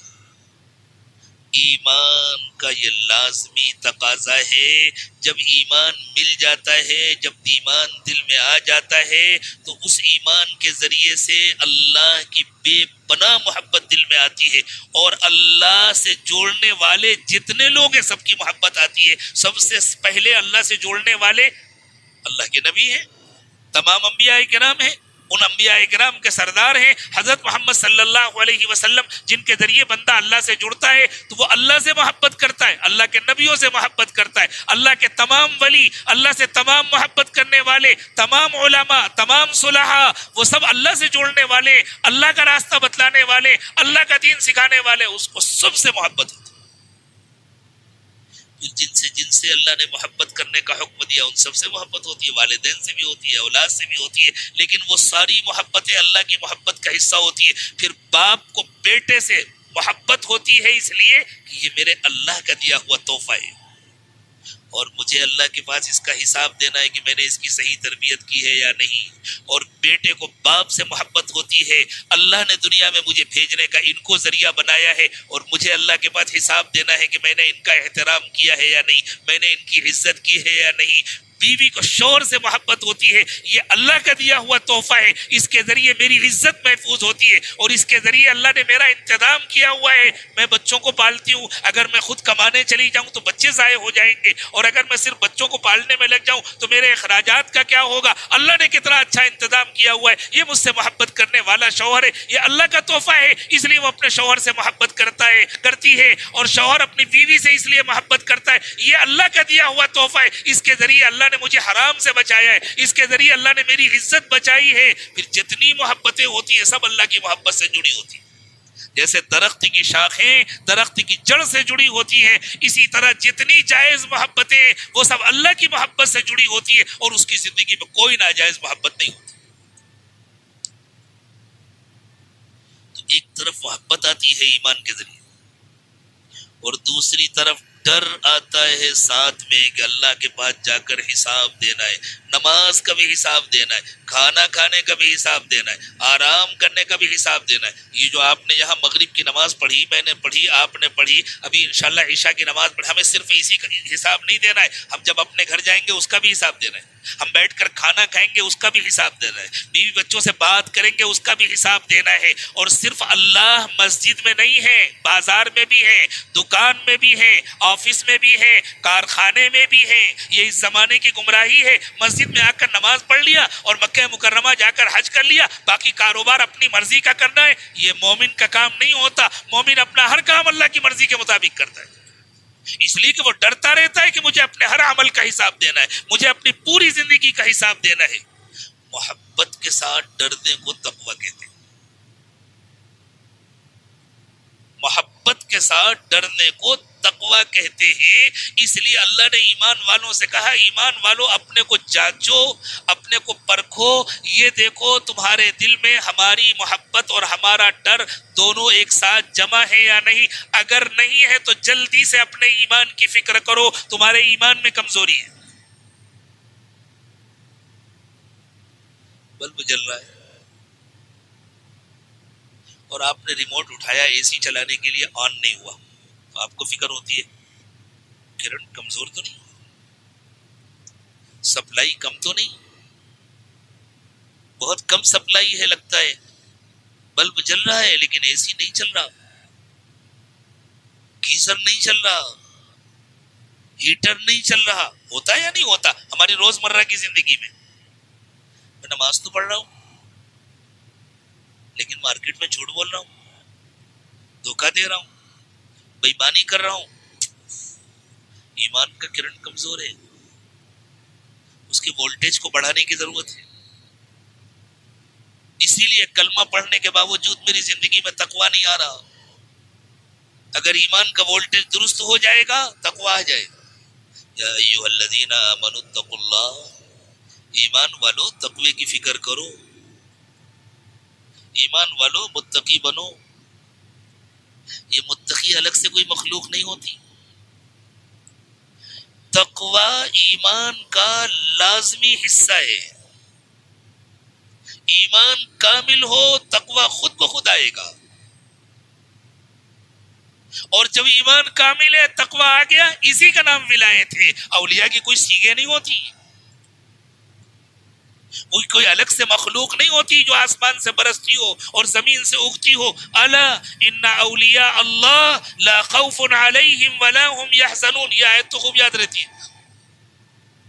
ایمان کا یہ لازمی تقاضا ہے. جب ایمان مل جاتا ہے، جب ایمان دل میں آ جاتا ہے، تو اس ایمان کے ذریعے سے اللہ کی بے پناہ محبت دل میں آتی ہے، اور اللہ سے جوڑنے والے جتنے لوگ ہیں سب کی محبت آتی ہے. سب سے پہلے اللہ سے جوڑنے والے اللہ کے نبی ہیں، تمام انبیاء کرام ہیں. ان انبیاء کرام کے سردار ہیں حضرت محمد صلی اللہ علیہ وسلم، جن کے ذریعے بندہ اللہ سے جڑتا ہے تو وہ اللہ سے محبت کرتا ہے، اللہ کے نبیوں سے محبت کرتا ہے. اللہ کے تمام ولی، اللہ سے تمام محبت کرنے والے، تمام علماء، تمام صلحاء، وہ سب اللہ سے جوڑنے والے، اللہ کا راستہ بتلانے والے، اللہ کا دین سکھانے والے، اس کو سب سے محبت ہوتی ہے. جن سے اللہ نے محبت کرنے کا حکم دیا ان سب سے محبت ہوتی ہے، والدین سے بھی ہوتی ہے، اولاد سے بھی ہوتی ہے، لیکن وہ ساری محبتیں اللہ کی محبت کا حصہ ہوتی ہے. پھر باپ کو بیٹے سے محبت ہوتی ہے اس لیے کہ یہ میرے اللہ کا دیا ہوا تحفہ ہے، اور مجھے اللہ کے پاس اس کا حساب دینا ہے کہ میں نے اس کی صحیح تربیت کی ہے یا نہیں. اور بیٹے کو باپ سے محبت ہوتی ہے، اللہ نے دنیا میں مجھے بھیجنے کا ان کو ذریعہ بنایا ہے، اور مجھے اللہ کے پاس حساب دینا ہے کہ میں نے ان کا احترام کیا ہے یا نہیں، میں نے ان کی عزت کی ہے یا نہیں. بیوی کو شوہر سے محبت ہوتی ہے، یہ اللہ کا دیا ہوا تحفہ ہے، اس کے ذریعے میری عزت محفوظ ہوتی ہے، اور اس کے ذریعے اللہ نے میرا انتظام کیا ہوا ہے. میں بچوں کو پالتی ہوں، اگر میں خود کمانے چلی جاؤں تو بچے ضائع ہو جائیں گے، اور اگر میں صرف بچوں کو پالنے میں لگ جاؤں تو میرے اخراجات کا کیا ہوگا. اللہ نے کتنا اچھا انتظام کیا ہوا ہے. یہ مجھ سے محبت کرنے والا شوہر ہے، یہ اللہ کا تحفہ ہے، اس لیے وہ اپنے شوہر سے محبت کرتی ہے، اور شوہر اپنی بیوی سے اس لیے محبت کرتا ہے. یہ اللہ کا دیا ہوا تحفہ ہے، اس کے ذریعے اللہ نے مجھے حرام سے بچایا ہے، اس کے ذریعے اللہ نے میری عزت بچائی ہے. پھر جتنی محبتیں ہوتی ہیں سب اللہ کی محبت سے جڑی ہوتی ہیں. جیسے درخت کی شاخیں درخت کی جڑ سے جڑی ہوتی ہیں، اسی طرح جتنی جائز محبتیں وہ سب اللہ کی محبت سے جڑی ہوتی ہے، اور اس کی زندگی میں کوئی ناجائز محبت نہیں ہوتی. تو ایک طرف محبت آتی ہے ایمان کے ذریعے، اور دوسری طرف ڈر آتا ہے ساتھ میں کہ اللہ کے پاس جا کر حساب دینا ہے، نماز کا بھی حساب دینا ہے، کھانا کھانے کا بھی حساب دینا ہے، آرام کرنے کا بھی حساب دینا ہے. یہ جو آپ نے یہاں مغرب کی نماز پڑھی، میں نے پڑھی، آپ نے پڑھی، ابھی انشاءاللہ عشاء کی نماز پڑھی، ہمیں صرف اسی کا حساب نہیں دینا ہے، ہم جب اپنے گھر جائیں گے اس کا بھی حساب دینا ہے، ہم بیٹھ کر کھانا کھائیں گے اس کا بھی حساب دینا ہے، بیوی بچوں سے بات کریں گے اس کا بھی حساب دینا ہے. اور صرف اللہ مسجد میں نہیں ہے، بازار میں بھی ہے، دکان میں بھی ہے، آفس میں بھی ہے، کارخانے میں بھی ہے. یہ اس زمانے کی گمراہی ہے. مسجد میں آ کر نماز پڑھ لیا اور مکہ مکرمہ جا کر حج کر لیا، باقی کاروبار اپنی مرضی کا کرنا ہے. یہ مومن کا کام نہیں ہوتا. مومن اپنا ہر کام اللہ کی مرضی کے مطابق کرتا ہے، اس لیے کہ وہ ڈرتا رہتا ہے کہ مجھے اپنے ہر عمل کا حساب دینا ہے، مجھے اپنی پوری زندگی کا حساب دینا ہے. محبت کے ساتھ ڈرنے کو تقویٰ کہتے ہیں. محبت کے ساتھ ڈرنے کو تقویٰ کہتے ہیں. اس لیے اللہ نے ایمان والوں سے کہا، ایمان والوں اپنے کو جانچو، اپنے کو پرکھو، یہ دیکھو تمہارے دل میں ہماری محبت اور ہمارا ڈر دونوں ایک ساتھ جمع ہے یا نہیں. اگر نہیں ہے تو جلدی سے اپنے ایمان کی فکر کرو، تمہارے ایمان میں کمزوری ہے. بلب جل رہا ہے اور آپ نے ریموٹ اٹھایا اے سی چلانے کے لیے، آن نہیں ہوا، تو آپ کو فکر ہوتی ہے کرنٹ کمزور تو نہیں، سپلائی کم تو نہیں، بہت کم سپلائی ہے لگتا ہے. بلب جل رہا ہے لیکن اے سی نہیں چل رہا، گیزر نہیں چل رہا، ہیٹر نہیں چل رہا. ہوتا ہے یا نہیں ہوتا ہماری روزمرہ کی زندگی میں؟ میں نماز تو پڑھ رہا ہوں لیکن مارکیٹ میں جھوٹ بول رہا ہوں، دھوکہ دے رہا ہوں، بےایمانی کر رہا ہوں. ایمان کا کرنٹ کمزور ہے، اس کے وولٹیج کو بڑھانے کی ضرورت ہے. اسی لیے کلمہ پڑھنے کے باوجود میری زندگی میں تقویٰ نہیں آ رہا. اگر ایمان کا وولٹیج درست ہو جائے گا تقویٰ آ جائے گا. یا ایھا الذین آمنوا اتقوا اللہ، ایمان والو تقوی کی فکر کرو، ایمان والو متقی بنو. یہ متقی الگ سے کوئی مخلوق نہیں ہوتی. تقوی ایمان کا لازمی حصہ ہے. ایمان کامل ہو تقوی خود بخود آئے گا. اور جب ایمان کامل ہے، تقوی آ گیا، اسی کا نام ولایت ہے۔ اولیاء کی کوئی سیگیں نہیں ہوتی، کوئی الگ سے مخلوق نہیں ہوتی جو آسمان سے برستی ہو اور زمین سے اگتی ہو۔ الا ان اولیاء اللہ لا خوف علیہم ولا هم يحزنون، یہ آیت تو خوب یاد رہتی ہے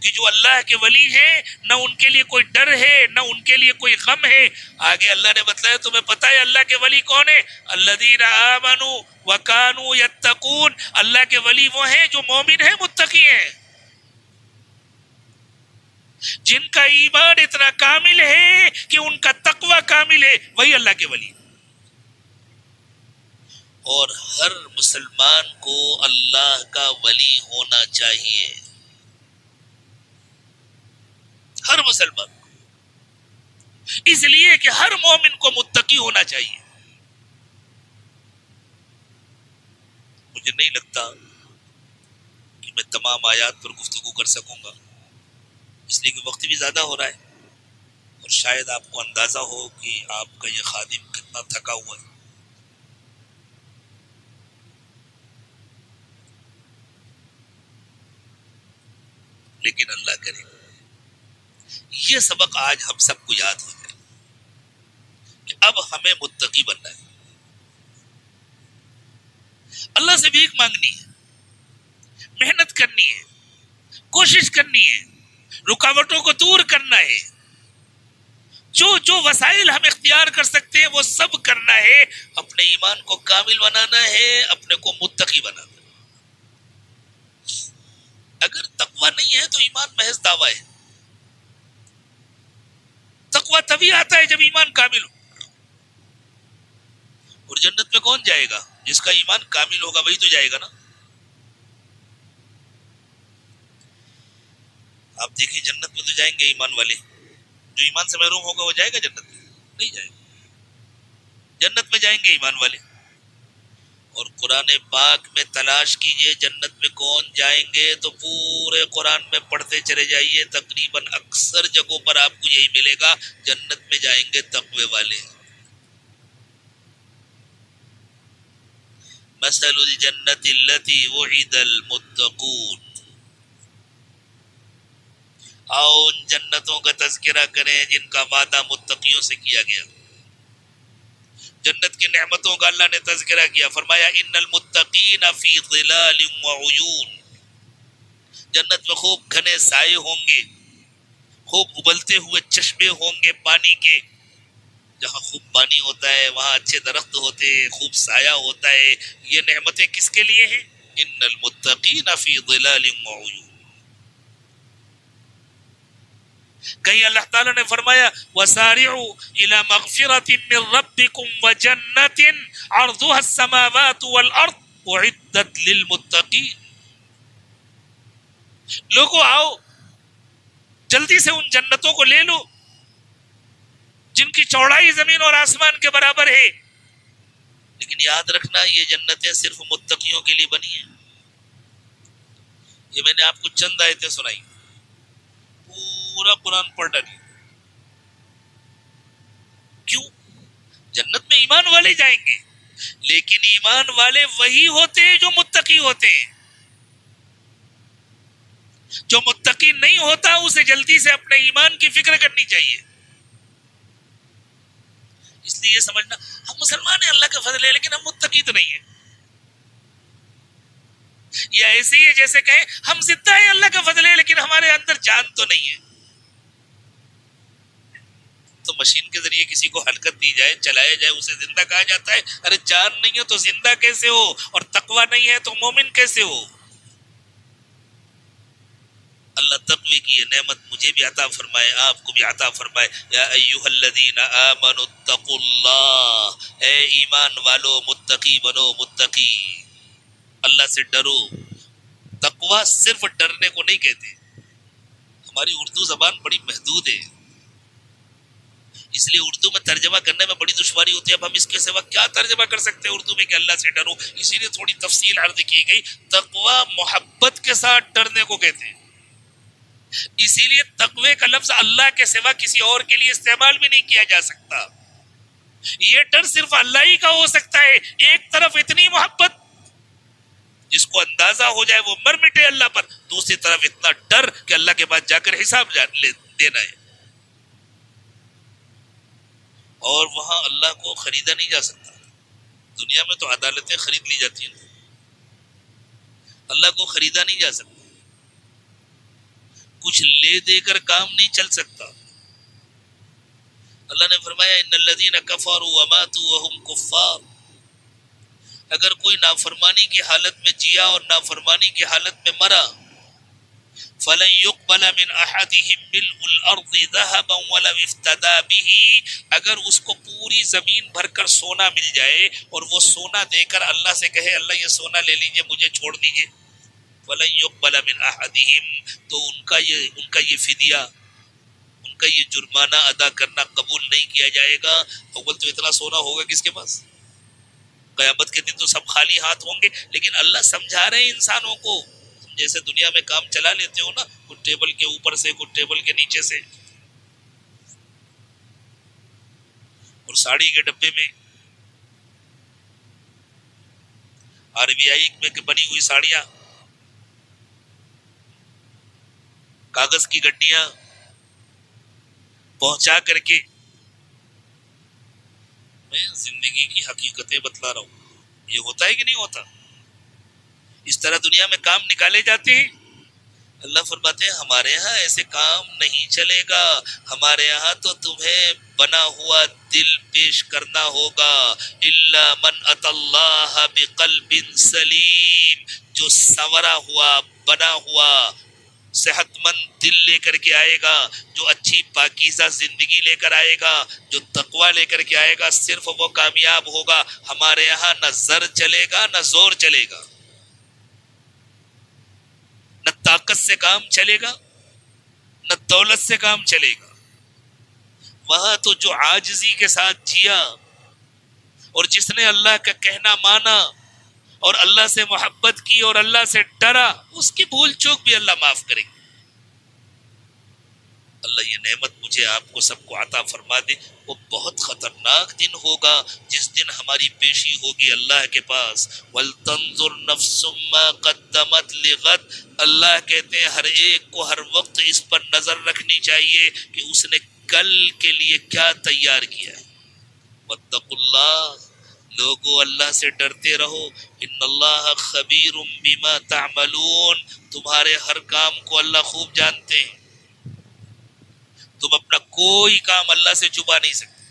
کہ جو اللہ کے ولی ہیں نہ ان کے لیے کوئی ڈر ہے نہ ان کے لیے کوئی غم ہے۔ آگے اللہ نے بتلایا، تمہیں پتہ ہے اللہ کے ولی کون ہے؟ الذین آمنوا وکانوا یتقون، اللہ کے ولی وہ ہیں جو مومن ہیں، متقی ہیں، جن کا ایمان اتنا کامل ہے کہ ان کا تقوی کامل ہے، وہی اللہ کے ولی۔ اور ہر مسلمان کو اللہ کا ولی ہونا چاہیے، ہر مسلمان کو، اس لیے کہ ہر مومن کو متقی ہونا چاہیے۔ مجھے نہیں لگتا کہ میں تمام آیات پر گفتگو کر سکوں گا، اس لیے کہ وقت بھی زیادہ ہو رہا ہے، اور شاید آپ کو اندازہ ہو کہ آپ کا یہ خادم کتنا تھکا ہوا ہے۔ لیکن اللہ کرے یہ سبق آج ہم سب کو یاد ہو جائے کہ اب ہمیں متقی بننا ہے، اللہ سے بھیک مانگنی ہے، محنت کرنی ہے، کوشش کرنی ہے، رکاوٹوں کو دور کرنا ہے، جو وسائل ہم اختیار کر سکتے ہیں وہ سب کرنا ہے، اپنے ایمان کو کامل بنانا ہے، اپنے کو متقی بنانا ہے۔ اگر تقوی نہیں ہے تو ایمان محض دعویٰ ہے۔ تقوی تبھی آتا ہے جب ایمان کامل ہو، اور جنت میں کون جائے گا؟ جس کا ایمان کامل ہوگا وہی تو جائے گا نا۔ آپ دیکھیں جنت میں تو جائیں گے ایمان والے، جو ایمان سے محروم ہوگا وہ جائے گا جنت میں؟ نہیں جائے گا۔ جنت میں جائیں گے ایمان والے۔ اور قرآن پاک میں تلاش کیجئے جنت میں کون جائیں گے، تو پورے قرآن میں پڑھتے چلے جائیے، تقریباً اکثر جگہوں پر آپ کو یہی ملے گا، جنت میں جائیں گے تقوی والے۔ مثل الجنت التي وعد المتقون، آؤ ان جنتوں کا تذکرہ کریں جن کا وعدہ متقیوں سے کیا گیا۔ جنت کی نعمتوں کا اللہ نے تذکرہ کیا، فرمایا ان المتقین فی ظلال وعیون، جنت میں خوب گھنے سائے ہوں گے، خوب ابلتے ہوئے چشمے ہوں گے پانی کے، جہاں خوب پانی ہوتا ہے وہاں اچھے درخت ہوتے ہیں، خوب سایہ ہوتا ہے۔ یہ نعمتیں کس کے لیے ہیں؟ ان المتقین فی ظلال وعیون۔ کہیں اللہ تعالیٰ نے فرمایا وَسَارِعُوا إِلَى مَغْفِرَةٍ مِّن رَبِّكُمْ وَجَنَّةٍ عَرْضُهَا السَّمَاوَاتُ وَالْأَرْضُ أُعِدَّتْ لِلْمُتَّقِينَ۔ لوگوں آؤ جلدی سے ان جنتوں کو لے لو جن کی چوڑائی زمین اور آسمان کے برابر ہے، لیکن یاد رکھنا یہ جنتیں صرف متقیوں کے لیے بنی ہیں۔ یہ میں نے آپ کو چند آیتیں سنائی، پورا قرآن پڑھ ڈالی۔ کیوں؟ جنت میں ایمان والے جائیں گے، لیکن ایمان والے وہی ہوتے ہیں جو متقی ہوتے ہیں۔ جو متقی نہیں ہوتا اسے جلدی سے اپنے ایمان کی فکر کرنی چاہیے۔ اس لیے یہ سمجھنا ہم مسلمان ہیں، اللہ کا فضل ہے، لیکن ہم متقی تو نہیں ہیں۔ یہ ایسے ہی ہے جیسے کہیں ہم زندہ ہیں، اللہ کا فضل ہے، لیکن ہمارے اندر جان تو نہیں ہے۔ تو مشین کے ذریعے کسی کو حرکت دی جائے، چلایا جائے، اسے زندہ کہا جاتا ہے؟ ارے جان نہیں ہے تو زندہ کیسے ہو؟ اور تقوی نہیں ہے تو مومن کیسے ہو؟ اللہ تقوی کی یہ نعمت مجھے بھی عطا فرمائے، آپ کو بھی عطا فرمائے۔ یا ایھا الذین آمنوا اتقوا اللہ، اے ایمان والو متقی بنو، متقی، اللہ سے ڈرو۔ تقوی صرف ڈرنے کو نہیں کہتے، ہماری اردو زبان بڑی محدود ہے، اس لیے اردو میں ترجمہ کرنے میں بڑی دشواری ہوتی ہے۔ اب ہم اس کے سوا کیا ترجمہ کر سکتے ہیں اردو میں کہ اللہ سے ڈرو؟ اسی لیے تھوڑی تفصیل عرض کی گئی۔ تقوی محبت کے ساتھ ڈرنے کو کہتے ہیں، اسی لیے تقوی کا لفظ اللہ کے سوا کسی اور کے لیے استعمال بھی نہیں کیا جا سکتا۔ یہ ڈر صرف اللہ ہی کا ہو سکتا ہے۔ ایک طرف اتنی محبت جس کو اندازہ ہو جائے وہ مر مٹے اللہ پر، دوسری طرف اتنا ڈر کہ اللہ کے پاس جا کر حساب دینا ہے، اور وہاں اللہ کو خریدا نہیں جا سکتا۔ دنیا میں تو عدالتیں خرید لی جاتی ہیں، اللہ کو خریدا نہیں جا سکتا، کچھ لے دے کر کام نہیں چل سکتا۔ اللہ نے فرمایا ان الذین کفروا وماتوا وهم کفار، اگر کوئی نافرمانی کی حالت میں جیا اور نافرمانی کی حالت میں مرا، فلن يقبل من احدهم ملء الارض ذهبا ولو افتدى به، اگر اس کو پوری زمین بھر کر سونا مل جائے اور وہ سونا دے کر اللہ سے کہے اللہ یہ سونا لے لیجئے مجھے چھوڑ دیجئے، فلن يقبل من احدهم، تو ان کا یہ فدیہ، ان کا یہ جرمانہ ادا کرنا قبول نہیں کیا جائے گا۔ اول تو اتنا سونا ہوگا کس کے پاس؟ قیامت کے دن تو سب خالی ہاتھ ہوں گے، لیکن اللہ سمجھا رہے ہیں انسانوں کو، تم جیسے دنیا میں کام چلا لیتے ہو نا، کچھ ٹیبل کے اوپر سے کچھ ٹیبل کے نیچے سے، اور ساڑی کے ڈبے میں RBI میں بنی ہوئی ساڑیاں، کاغذ کی گڈیاں پہنچا کر کے میں زندگی کی حقیقتیں بتلا رہا ہوں۔ یہ ہوتا ہے کہ نہیں ہوتا؟ اس طرح دنیا میں کام نکالے جاتے ہیں۔ اللہ فرماتے ہیں ہمارے ہاں ایسے کام نہیں چلے گا، ہمارے ہاں تو تمہیں بنا ہوا دل پیش کرنا ہوگا، الا من اتى اللہ بقلب سلیم، جو سنورا ہوا بنا ہوا صحت مند دل لے کر کے آئے گا، جو اچھی پاکیزہ زندگی لے کر آئے گا، جو تقوی لے کر کے آئے گا، صرف وہ کامیاب ہوگا۔ ہمارے یہاں نہ زر چلے گا نہ زور چلے گا، نہ طاقت سے کام چلے گا نہ دولت سے کام چلے گا۔ وہاں تو جو عاجزی کے ساتھ جیا اور جس نے اللہ کا کہنا مانا اور اللہ سے محبت کی اور اللہ سے ڈرا، اس کی بھول چوک بھی اللہ معاف کرے گا۔ اللہ یہ نعمت مجھے آپ کو سب کو عطا فرما دے۔ وہ بہت خطرناک دن ہوگا جس دن ہماری پیشی ہوگی اللہ کے پاس، وَلْتَنظُرْ نَفْسٌ مَّا قَدَّمَتْ لِغَدٍ، اللہ کہتے ہیں ہر ایک کو ہر وقت اس پر نظر رکھنی چاہیے کہ اس نے کل کے لیے کیا تیار کیا ہے۔ وَاتَّقُوا اللَّهَ، لوگو اللہ سے ڈرتے رہو، ان اللہ خبیر بما تعملون، تمہارے ہر کام کو اللہ خوب جانتے ہیں، تم اپنا کوئی کام اللہ سے چھپا نہیں سکتے۔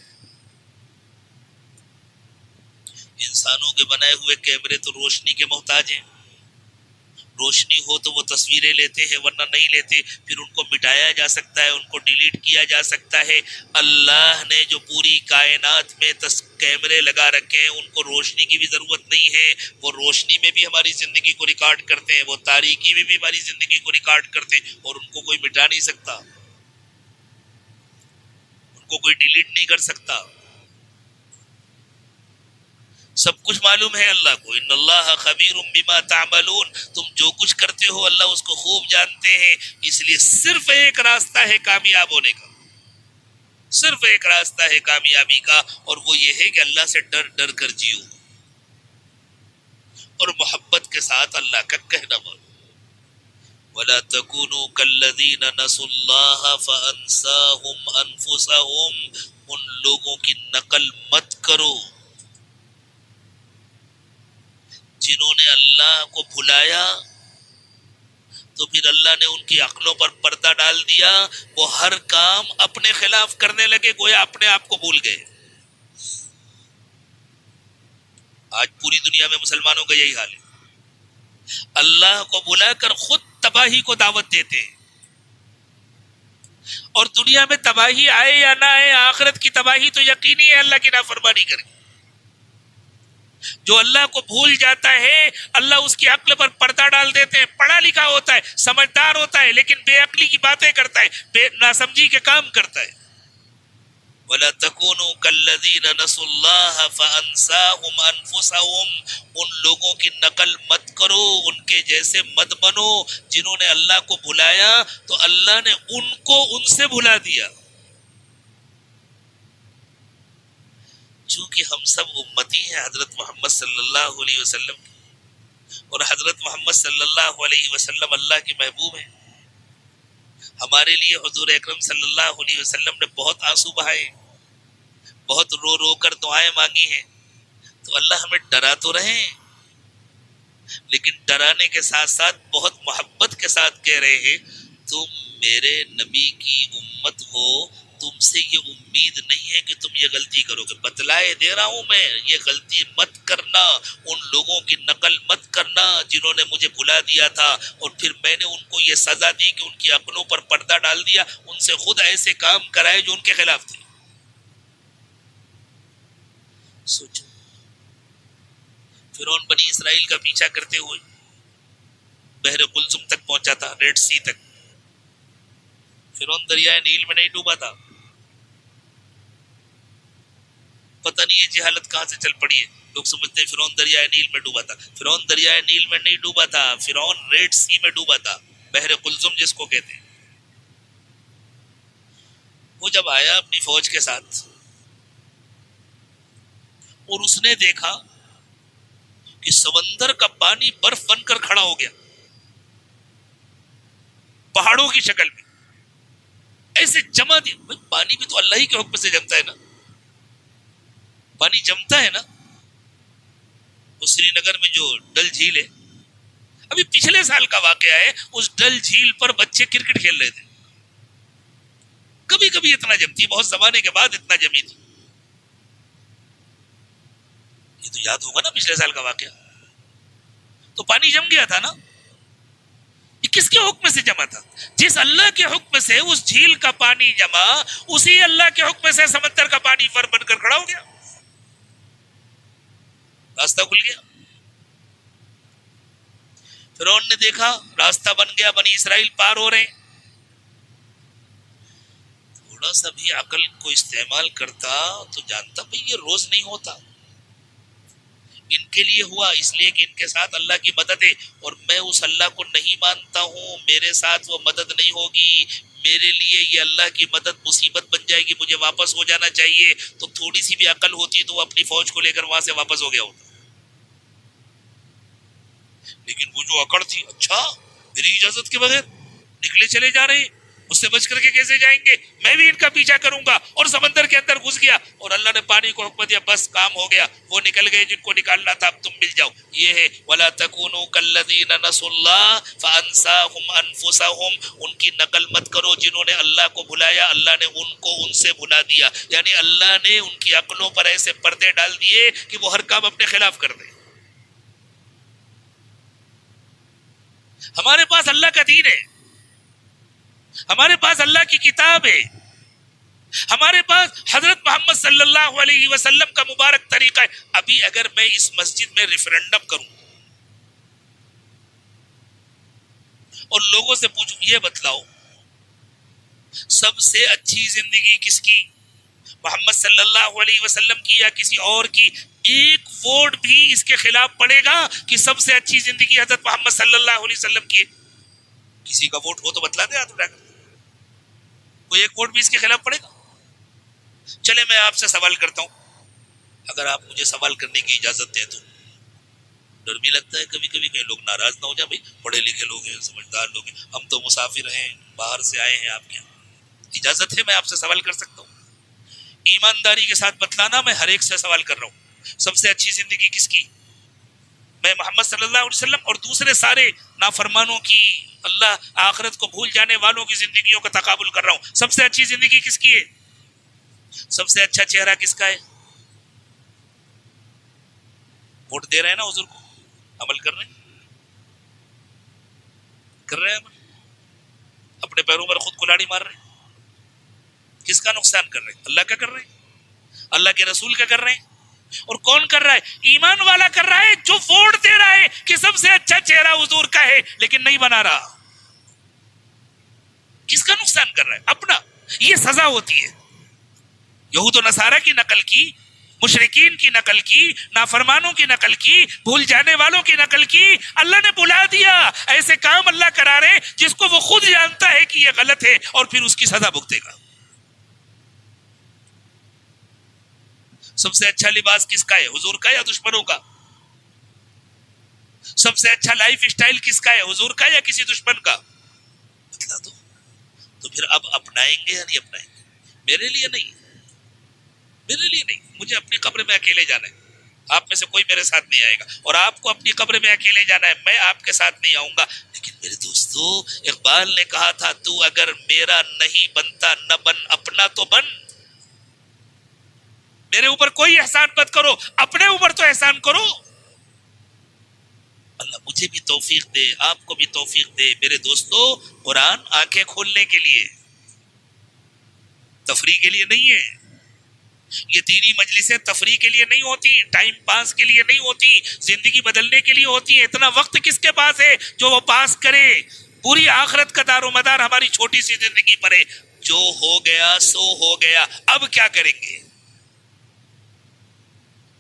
انسانوں کے بنائے ہوئے کیمرے تو روشنی کے محتاج ہیں، روشنی ہو تو وہ تصویریں لیتے ہیں ورنہ نہیں لیتے، پھر ان کو مٹایا جا سکتا ہے، ان کو ڈیلیٹ کیا جا سکتا ہے۔ اللہ نے جو پوری کائنات میں کیمرے لگا رکھے ہیں ان کو روشنی کی بھی ضرورت نہیں ہے، وہ روشنی میں بھی ہماری زندگی کو ریکارڈ کرتے ہیں، وہ تاریکی میں بھی ہماری زندگی کو ریکارڈ کرتے ہیں، اور ان کو کوئی مٹا نہیں سکتا، ان کو کوئی ڈیلیٹ نہیں کر سکتا۔ سب کچھ معلوم ہے اللہ کو، ان اللہ خبیر بما تعملون، تم جو کچھ کرتے ہو اللہ اس کو خوب جانتے ہیں۔ اس لیے صرف ایک راستہ ہے کامیاب ہونے کا، صرف ایک راستہ ہے کامیابی کا، اور وہ یہ ہے کہ اللہ سے ڈر ڈر کر جیو اور محبت کے ساتھ اللہ کا کہنا مانو۔ وَلَا تَكُونُوا كَالَّذِينَ نَسُوا اللَّهَ فَأَنسَاهُمْ أَنفُسَهُمْ، ان لوگوں کی نقل مت کرو جنہوں نے اللہ کو بھلایا تو پھر اللہ نے ان کی عقلوں پر پردہ ڈال دیا، وہ ہر کام اپنے خلاف کرنے لگے، گویا اپنے آپ کو بھول گئے۔ آج پوری دنیا میں مسلمانوں کا یہی حال ہے، اللہ کو بلا کر خود تباہی کو دعوت دیتے ہیں، اور دنیا میں تباہی آئے یا نہ آئے آخرت کی تباہی تو یقینی ہے اللہ کی نافرمانی کرے۔ جو اللہ کو بھول جاتا ہے اللہ اس کی عقل پر پردہ ڈال دیتے ہیں، پڑھا لکھا ہوتا ہے، سمجھدار ہوتا ہے، لیکن بے عقلی کی باتیں کرتا ہے، بے ناسمجھی کے کام کرتا ہے۔ وَلَا تَكُونُوا كَالَّذِينَ نَسُوا اللَّهَ فَأَنسَاهُمْ أَنفُسَهُمْ، ان لوگوں کی نقل مت کرو، ان کے جیسے مت بنو جنہوں نے اللہ کو بھلایا تو اللہ نے ان کو ان سے بھلا دیا۔ چونکہ ہم سب امتی ہیں حضرت محمد صلی اللہ علیہ وسلم کی، اور حضرت محمد صلی اللہ علیہ وسلم اللہ کے محبوب ہیں. ہمارے لیے حضور اکرم صلی اللہ علیہ وسلم نے بہت آنسو بہائے، بہت رو رو کر دعائیں مانگی ہیں. تو اللہ ہمیں ڈرا تو رہے ہیں، لیکن ڈرانے کے ساتھ ساتھ بہت محبت کے ساتھ کہہ رہے ہیں تم میرے نبی کی امت ہو، تم سے یہ امید نہیں ہے کہ تم یہ غلطی کرو گے. بتلائے دے رہا ہوں میں، یہ غلطی مت کرنا، ان لوگوں کی نقل مت کرنا جنہوں نے مجھے بھلا دیا تھا اور پھر میں نے ان کو یہ سزا دی کہ ان کی عقلوں پر پردہ ڈال دیا، ان سے خود ایسے کام کرائے جو ان کے خلاف تھے. سوچو، فرعون بنی اسرائیل کا پیچھا کرتے ہوئے بحر قلزم تک پہنچا تھا، ریڈ سی تک. فرعون دریائے نیل میں نہیں ڈوبا تھا. پتہ نہیں یہ جہالت کہاں سے چل پڑی ہے، لوگ سمجھتے ہیں فرعون دریائے نیل میں ڈوبا تھا. فرعون دریائے نیل میں نہیں ڈوبا تھا، فرعون ریڈ سی میں ڈوبا تھا، بحر قلزم جس کو کہتے ہیں. وہ جب آیا اپنی فوج کے ساتھ اور اس نے دیکھا کہ سمندر کا پانی برف بن کر کھڑا ہو گیا پہاڑوں کی شکل میں، ایسے جمع دیا. پانی بھی تو اللہ ہی کے حکم سے جمتا ہے نا، پانی جمتا ہے نا. وہ سری نگر میں جو ڈل جھیل ہے، ابھی پچھلے سال کا واقعہ ہے، اس ڈل جھیل پر بچے کرکٹ کھیل رہے تھے. کبھی کبھی اتنا جمتی، بہت زمانے کے بعد اتنا جمی تھی. یہ تو یاد ہوگا نا پچھلے سال کا واقعہ. تو پانی جم گیا تھا نا. یہ کس کے حکم سے جمع تھا؟ جس اللہ کے حکم سے اس جھیل کا پانی جمع، اسی اللہ کے حکم سے سمندر کا پانی پر بن کر کھڑا ہو گیا، راستہ کھل گیا. فرعون نے دیکھا راستہ بن گیا، بنی اسرائیل پار ہو رہے ہیں. تھوڑا سا بھی عقل کو استعمال کرتا تو جانتا بھئی یہ روز نہیں ہوتا. ان کے لیے ہوا اس لیے کہ ان کے ساتھ اللہ کی مدد ہے، اور میں اس اللہ کو نہیں مانتا ہوں، میرے ساتھ وہ مدد نہیں ہوگی، میرے لیے یہ اللہ کی مدد مصیبت بن جائے گی، مجھے واپس ہو جانا چاہیے. تو تھوڑی سی بھی عقل ہوتی تو وہ اپنی فوج کو لے کر وہاں سے واپس ہو گیا ہوتا. لیکن وہ جو اکڑ تھی، اچھا میری اجازت کے بغیر نکلے چلے جا رہے ہیں، اس سے بچ کر کے کیسے جائیں گے، میں بھی ان کا پیچھا کروں گا. اور سمندر کے اندر گھس گیا اور اللہ نے پانی کو حکم دیا، بس کام ہو گیا، وہ نکل گئے جن کو نکالنا تھا، اب تم مل جاؤ. یہ ہے وَلَا تَكُونُوا كَالَّذِينَ نَسُوا اللَّهَ فَأَنسَاهُمْ أَنفُسَهُمْ. ان کی نقل مت کرو جنہوں نے اللہ کو بھلایا، اللہ نے ان کو ان سے بھلا دیا. یعنی اللہ نے ان کی عقلوں پر ایسے پردے ڈال دیے کہ وہ ہر کام اپنے خلاف کر دیں. ہمارے پاس اللہ کا دین ہے، ہمارے پاس اللہ کی کتاب ہے، ہمارے پاس حضرت محمد صلی اللہ علیہ وسلم کا مبارک طریقہ ہے. ابھی اگر میں اس مسجد میں ریفرنڈم کروں اور لوگوں سے پوچھوں یہ بتلاؤ سب سے اچھی زندگی کس کی، محمد صلی اللہ علیہ وسلم کی یا کسی اور کی، ایک ووٹ بھی اس کے خلاف پڑے گا کہ سب سے اچھی زندگی حضرت محمد صلی اللہ علیہ وسلم کی ہے؟ کسی کا ووٹ ہو تو بتلا دے. کوئی ایک ووٹ بھی اس کے خلاف پڑے گا؟ چلے میں آپ سے سوال کرتا ہوں، اگر آپ مجھے سوال کرنے کی اجازت دیں تو. ڈر بھی لگتا ہے کبھی کبھی کہ لوگ ناراض نہ ہو جائیں، بھائی پڑھے لکھے لوگ ہیں، سمجھدار لوگ ہیں، ہم تو مسافر ہیں، باہر سے آئے ہیں آپ کے یہاں. اجازت ہے میں آپ سے سوال کر سکتا ہوں؟ ایمانداری کے ساتھ بتلانا، میں ہر ایک سے سوال کر رہا ہوں، سب سے اچھی زندگی کس کی؟ میں محمد صلی اللہ علیہ وسلم اور دوسرے سارے نافرمانوں کی، اللہ آخرت کو بھول جانے والوں کی زندگیوں کا تقابل کر رہا ہوں. سب سے اچھی زندگی کس کی ہے؟ سب سے اچھا چہرہ کس کا ہے؟ ووٹ دے رہے ہیں نا حضور کو، عمل کر رہے ہیں، کر رہے ہیں عمل، اپنے پیروں پر خود کلاڑی مار رہے ہیں. کس کا نقصان کر رہے ہیں؟ اللہ کا کر رہے ہیں، اللہ کے رسول کا کر رہے ہیں. اور کون کر رہا ہے؟ ایمان والا کر رہا ہے جو ووٹ دے رہا ہے کہ سب سے اچھا چہرہ حضور کا ہے لیکن نہیں بنا رہا. کس کا نقصان کر رہا ہے؟ اپنا. یہ سزا ہوتی ہے. یہود و نصارہ کی نقل کی، مشرکین کی نقل کی، نافرمانوں کی نقل کی، بھول جانے والوں کی نقل کی. اللہ نے بلا دیا، ایسے کام اللہ کرا رہے جس کو وہ خود جانتا ہے کہ یہ غلط ہے اور پھر اس کی سزا بھگتے گا. سب سے اچھا لباس کس کا ہے؟ حضور کا یا دشمنوں کا؟ سب سے اچھا لائف اسٹائل کس کا ہے، حضور کا یا کسی دشمن کا؟ بتلا دو. تو پھر اب اپنائیں گے یا نہیں اپنائیں گے؟ میرے لیے نہیں، میرے لیے نہیں، مجھے اپنی قبر میں اکیلے جانا ہے. آپ میں سے کوئی میرے ساتھ نہیں آئے گا، اور آپ کو اپنی قبر میں اکیلے جانا ہے، میں آپ کے ساتھ نہیں آؤں گا. لیکن میرے دوستو، اقبال نے کہا تھا تو اگر میرا نہیں بنتا نہ بن، اپنا تو بن. میرے اوپر کوئی احسان مت کرو، اپنے اوپر تو احسان کرو. اللہ مجھے بھی توفیق دے، آپ کو بھی توفیق دے. میرے دوستو، قرآن آنکھیں کھولنے کے لیے، تفریح کے لیے نہیں ہے. یہ دینی مجلسیں تفریح کے لیے نہیں ہوتی، ٹائم پاس کے لیے نہیں ہوتی، زندگی بدلنے کے لیے ہوتی ہے. اتنا وقت کس کے پاس ہے جو وہ پاس کرے؟ پوری آخرت کا دار و مدار ہماری چھوٹی سی زندگی پر ہے. جو ہو گیا سو ہو گیا، اب کیا کریں گے؟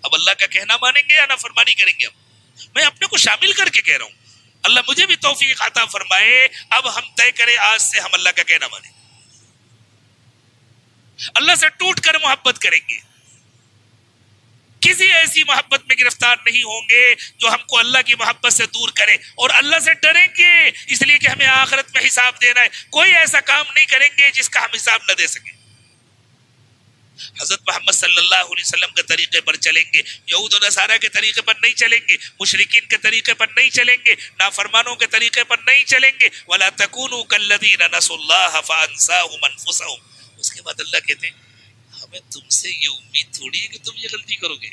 اب اللہ کا کہنا مانیں گے یا نافرمانی کریں گے؟ میں اپنے کو شامل کر کے کہہ رہا ہوں، اللہ مجھے بھی توفیق عطا فرمائے. اب ہم طے کریں آج سے ہم اللہ کا کہنا مانیں، اللہ سے ٹوٹ کر محبت کریں گے. کسی ایسی محبت میں گرفتار نہیں ہوں گے جو ہم کو اللہ کی محبت سے دور کرے. اور اللہ سے ڈریں گے اس لیے کہ ہمیں آخرت میں حساب دینا ہے. کوئی ایسا کام نہیں کریں گے جس کا ہم حساب نہ دے سکیں. حضرت محمد صلی اللہ علیہ وسلم کے طریقے پر چلیں گے، یہود و نصارہ کے طریقے پر نہیں چلیں گے، مشرکین کے طریقے پر نہیں چلیں گے، نافرمانوں کے طریقے پر نہیں چلیں گے. وَلَا تَكُونُوا كَالَّذِينَ نَسُوا اللَّهَ فَأَنسَاهُمْ أَنفُسَهُمْ. اس کے بعد اللہ کہتے ہیں ہمیں تم سے یہ امید تھوڑی ہے کہ تم یہ غلطی کرو گے،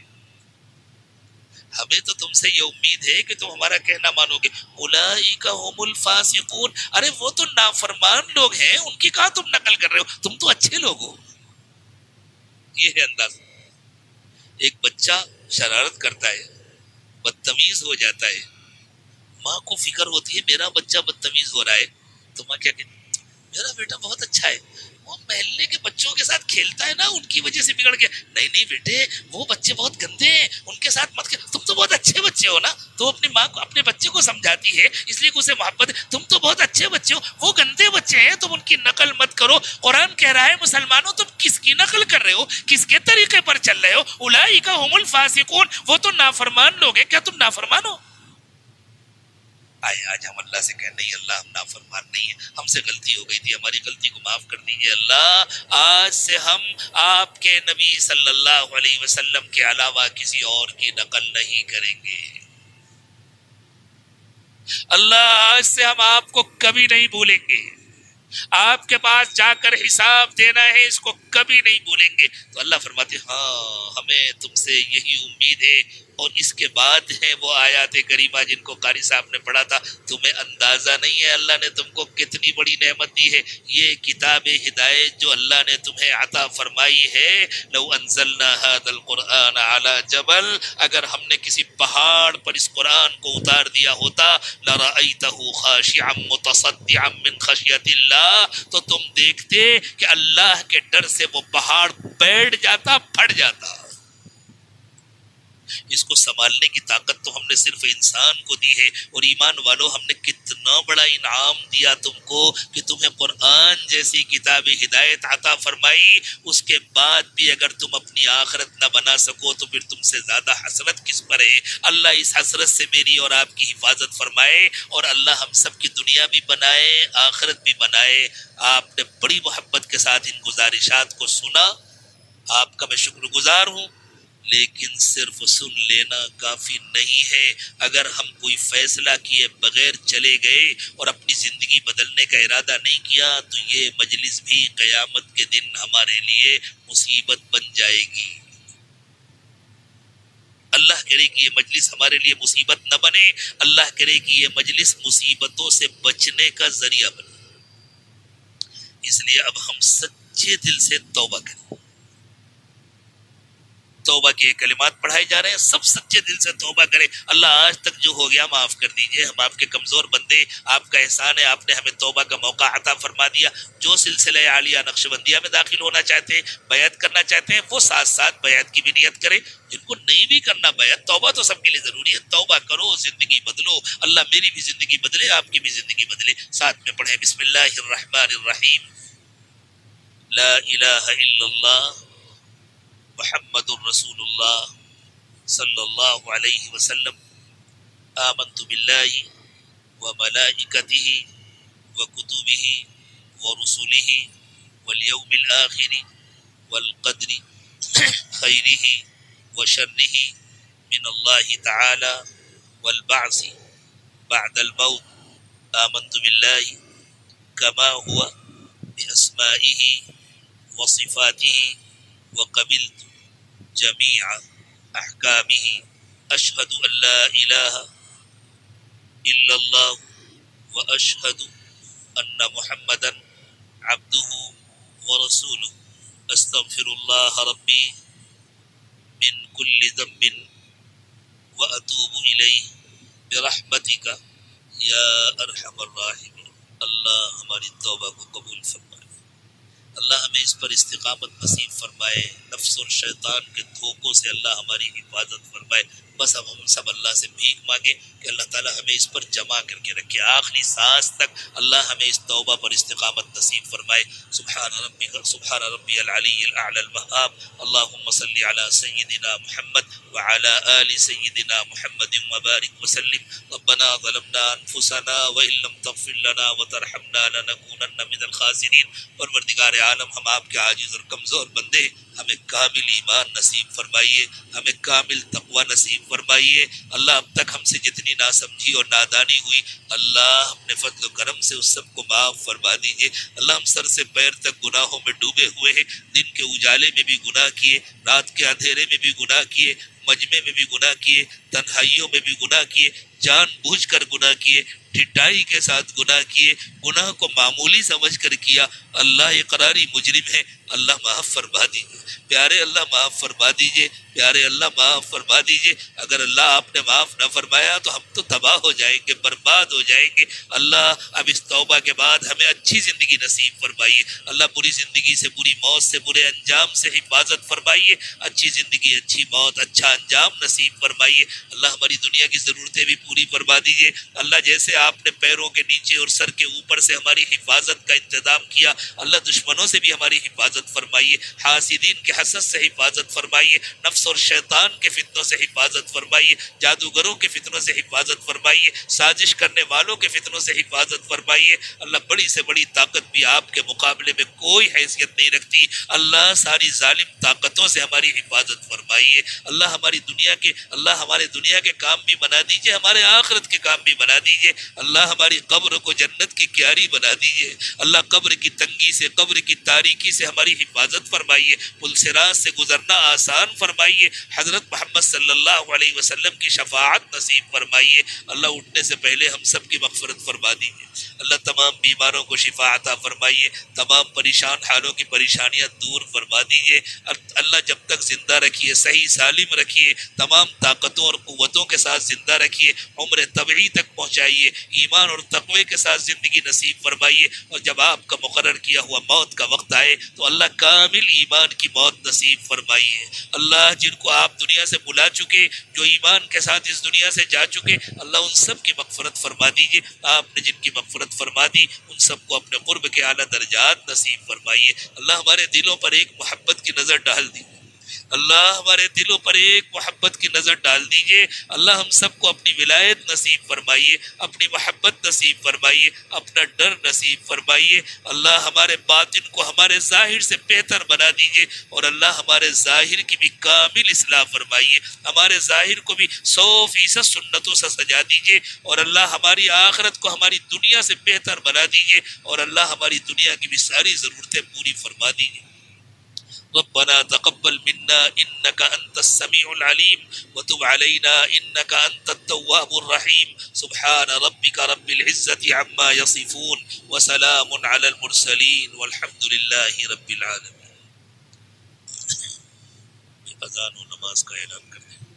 ہمیں تو تم سے یہ امید ہے کہ تم ہمارا کہنا مانو گے. اولئک هم الفاسقون. ارے وہ تو نافرمان لوگ ہیں، ان کی کہاں تم نقل کر رہے ہو، تم تو اچھے لوگ ہو. یہ ہے انداز. ایک بچہ شرارت کرتا ہے، بدتمیز ہو جاتا ہے، ماں کو فکر ہوتی ہے میرا بچہ بدتمیز ہو رہا ہے، تو ماں کیا کہتی، میرا بیٹا بہت اچھا ہے، وہ محلے کے بچوں کے ساتھ کھیلتا ہے نا، ان کی وجہ سے بگڑ گیا. نہیں نہیں بیٹے، وہ بچے بہت گندے ہیں، ان کے ساتھ مت کھیل، تم تو بہت اچھے بچے ہو نا. تو اپنی ماں کو اپنے بچے کو سمجھاتی ہے اس لیے کہ اسے محبت ہے، تم تو بہت اچھے بچے ہو، وہ گندے بچے ہیں، تم ان کی نقل مت کرو. قرآن کہہ رہا ہے مسلمانوں تم کس کی نقل کر رہے ہو، کس کے طریقے پر چل رہے ہو؟ اولئک هم الفاسقون. وہ تو نافرمان لوگ ہیں، کیا تم نافرمان ہو؟ آئے آج ہم اللہ سے کہیں نہیں اللہ ہم نافرمان نہیں ہیں، ہم سے غلطی ہو گئی تھی، ہماری غلطی کو معاف کر دیجئے اللہ. آج سے ہم آپ کے نبی صلی اللہ علیہ وسلم کے علاوہ کسی اور کی نقل نہیں کریں گے. اللہ آج سے ہم آپ کو کبھی نہیں بھولیں گے، آپ کے پاس جا کر حساب دینا ہے اس کو کبھی نہیں بھولیں گے. تو اللہ فرماتے ہاں ہمیں تم سے یہی امید ہے. اور اس کے بعد ہیں وہ آیات کریمہ جن کو قاری صاحب نے پڑھا تھا. تمہیں اندازہ نہیں ہے اللہ نے تم کو کتنی بڑی نعمت دی ہے، یہ کتاب ہدایت جو اللہ نے تمہیں عطا فرمائی ہے. لو انزلنا هذا القرآن على جبل، اگر ہم نے کسی پہاڑ پر اس قرآن کو اتار دیا ہوتا، لرأيته خاشعا متصدعا من خشیت اللہ، تو تم دیکھتے کہ اللہ کے ڈر سے وہ پہاڑ بیٹھ جاتا، پھٹ جاتا. اس کو سنبھالنے کی طاقت تو ہم نے صرف انسان کو دی ہے. اور ایمان والو ہم نے کتنا بڑا انعام دیا تم کو کہ تمہیں قرآن جیسی کتاب ہدایت عطا فرمائی. اس کے بعد بھی اگر تم اپنی آخرت نہ بنا سکو تو پھر تم سے زیادہ حسرت کس پر ہے؟ اللہ اس حسرت سے میری اور آپ کی حفاظت فرمائے، اور اللہ ہم سب کی دنیا بھی بنائے آخرت بھی بنائے. آپ نے بڑی محبت کے ساتھ ان گزارشات کو سنا، آپ کا میں شکر گزار ہوں. لیکن صرف سن لینا کافی نہیں ہے. اگر ہم کوئی فیصلہ کیے بغیر چلے گئے اور اپنی زندگی بدلنے کا ارادہ نہیں کیا تو یہ مجلس بھی قیامت کے دن ہمارے لیے مصیبت بن جائے گی. اللہ کرے کہ یہ مجلس ہمارے لیے مصیبت نہ بنے، اللہ کرے کہ یہ مجلس مصیبتوں سے بچنے کا ذریعہ بنے. اس لیے اب ہم سچے دل سے توبہ کریں. توبہ کے کلمات پڑھائے جا رہے ہیں، سب سچے دل سے توبہ کریں. اللہ آج تک جو ہو گیا معاف کر دیجئے، ہم آپ کے کمزور بندے، آپ کا احسان ہے آپ نے ہمیں توبہ کا موقع عطا فرما دیا. جو سلسلہ عالیہ نقشبندیہ میں داخل ہونا چاہتے ہیں، بیعت کرنا چاہتے ہیں، وہ ساتھ ساتھ بیعت کی بھی نیت کریں. جن کو نہیں بھی کرنا بیعت، توبہ تو سب کے لیے ضروری ہے. توبہ کرو، زندگی بدلو. اللہ میری بھی زندگی بدلے، آپ کی بھی زندگی بدلے. ساتھ میں پڑھیں بسم اللہ الرحمن الرحیم. لا الہ الا اللہ محمد الرسول اللہ صلی اللہ علیہ وسلم. آمنت باللہ وملائکتہ وکتبہ ورسلہ والیوم الآخر والقدر خیرہ وشرہ من اللہ تعالی والبعث بعد الموت آمنت باللہ کما ہوا باسمائہ وصفاتہ وقبلت جمیع احکامہ اشہد ان لا الہ الا اللہ واشہد ان محمدا عبدہ ورسولہ استغفر اللہ ربی من کل ذنب واتوب الیہ برحمتک یا ارحم الراحمین۔ اللہ ہماری توبہ کو قبول فرمائے، اللہ ہمیں اس پر استقامت نصیب فرمائے، نفس اور شیطان کے دھوکوں سے اللہ ہماری حفاظت فرمائے۔ بس اب ہم سب اللہ سے بھیک مانگے کہ اللہ تعالی ہمیں اس پر جمع کر کے رکھے، آخری سانس تک اللہ ہمیں اس توبہ پر استقامت نصیب فرمائے۔ سبحان ربی العلی الاعلی الوہاب، اللہم صلی علی سیدنا محمد وعلی آل سیدنا محمد وبارک وسلم۔ ربنا ظلمنا انفسنا وان لم تغفر لنا وترحمنا لنکونن من الخاسرین۔ پروردگار عالم، ہم آپ کے عاجز اور کمزور بندے، ہمیں کامل ایمان نصیب فرمائیے، ہمیں کامل تقوی نصیب فرمائیے۔ اللہ اب تک ہم سے جتنی ناسمجھی اور نادانی ہوئی، اللہ اپنے فضل و کرم سے اس سب کو معاف فرما دیجیے۔ اللہ ہم سر سے پیر تک گناہوں میں ڈوبے ہوئے ہیں، دن کے اجالے میں بھی گناہ کیے، رات کے اندھیرے میں بھی گناہ کیے، مجمع میں بھی گناہ کیے، تنہائیوں میں بھی گناہ کیے، جان بوجھ کر گناہ کیے، ٹھٹائی کے ساتھ گناہ کیے، گناہ کو معمولی سمجھ کر کیا۔ اللہ اقراری مجرم ہے، اللہ معاف فرما دیجیے پیارے، اللہ معاف فرما دیجیے پیارے، اللہ معاف فرما دیجیے۔ اگر اللہ آپ نے معاف نہ فرمایا تو ہم تو تباہ ہو جائیں گے، برباد ہو جائیں گے۔ اللہ اب اس توبہ کے بعد ہمیں اچھی زندگی نصیب فرمائیے، اللہ بری زندگی سے، بری موت سے، برے انجام سے حفاظت فرمائیے، اچھی زندگی، اچھی موت، اچھا انجام نصیب فرمائیے۔ اللہ ہماری دنیا کی ضرورتیں بھی پوری فرما دیجیے۔ اللہ جیسے آپ نے پیروں کے نیچے اور سر کے اوپر سے ہماری حفاظت کا انتظام کیا، اللہ دشمنوں سے بھی ہماری حفاظت فرمائیے، حاسدین کے حسد سے حفاظت فرمائیے، نفس اور شیطان کے فتنوں سے حفاظت فرمائیے، جادوگروں کے فتنوں سے حفاظت فرمائیے، سازش کرنے والوں کے فتنوں سے حفاظت فرمائیے۔ اللہ بڑی سے بڑی طاقت بھی آپ کے مقابلے میں کوئی حیثیت نہیں رکھتی، اللہ ساری ظالم طاقتوں سے ہماری حفاظت فرمائیے۔ اللہ ہمارے دنیا کے کام بھی بنا دیجئے، ہمارے آخرت کے کام بھی بنا دیجئے۔ اللہ ہماری قبر کو جنت کی کیاری بنا دیجئے۔ اللہ قبر کی تنگی سے، قبر کی تاریکی سے ہماری حفاظت فرمائیے، پل صراط سے گزرنا آسان فرمائیے، حضرت محمد صلی اللہ علیہ وسلم کی شفاعت نصیب فرمائیے۔ اللہ اٹھنے سے پہلے ہم سب کی مغفرت فرما دیجئے۔ اللہ تمام بیماروں کو شفا عطا فرمائیے، تمام پریشان حالوں کی پریشانیاں دور فرما دیجئے۔ اللہ جب تک زندہ رکھیے، صحیح سالم رکھیے، تمام طاقتوں اور قوتوں کے ساتھ زندہ رکھیے، عمر طبعی تک پہنچائیے، ایمان اور تقوی کے ساتھ زندگی نصیب فرمائیے، اور جب آپ کا مقرر کیا ہوا موت کا وقت آئے تو اللہ کامل ایمان کی موت نصیب فرمائیے۔ اللہ جن کو آپ دنیا سے بلا چکے، جو ایمان کے ساتھ اس دنیا سے جا چکے، اللہ ان سب کی مغفرت فرما دیجیے۔ آپ نے جن کی مغفرت فرما دی ان سب کو اپنے قرب کے اعلیٰ درجات نصیب فرمائیے۔ اللہ ہمارے دلوں پر ایک محبت کی نظر ڈال دی، اللہ ہمارے دلوں پر ایک محبت کی نظر ڈال دیجئے۔ اللہ ہم سب کو اپنی ولایت نصیب فرمائیے، اپنی محبت نصیب فرمائیے، اپنا ڈر نصیب فرمائیے۔ اللہ ہمارے باطن کو ہمارے ظاہر سے بہتر بنا دیجئے، اور اللہ ہمارے ظاہر کی بھی کامل اصلاح فرمائیے، ہمارے ظاہر کو بھی 100% سنتوں سے سجا دیجئے، اور اللہ ہماری آخرت کو ہماری دنیا سے بہتر بنا دیجئے، اور اللہ ہماری دنیا کی بھی ساری ضرورتیں پوری فرما دیجئے۔ ربنا تقبل منا انك انت السميع العليم وتب علينا انك انت التواب الرحيم سبحان ربك رب العزة عما يصفون وسلام على المرسلين والحمد لله رب العالمين۔ اذان و نماز کا اعلان کرتے ہیں۔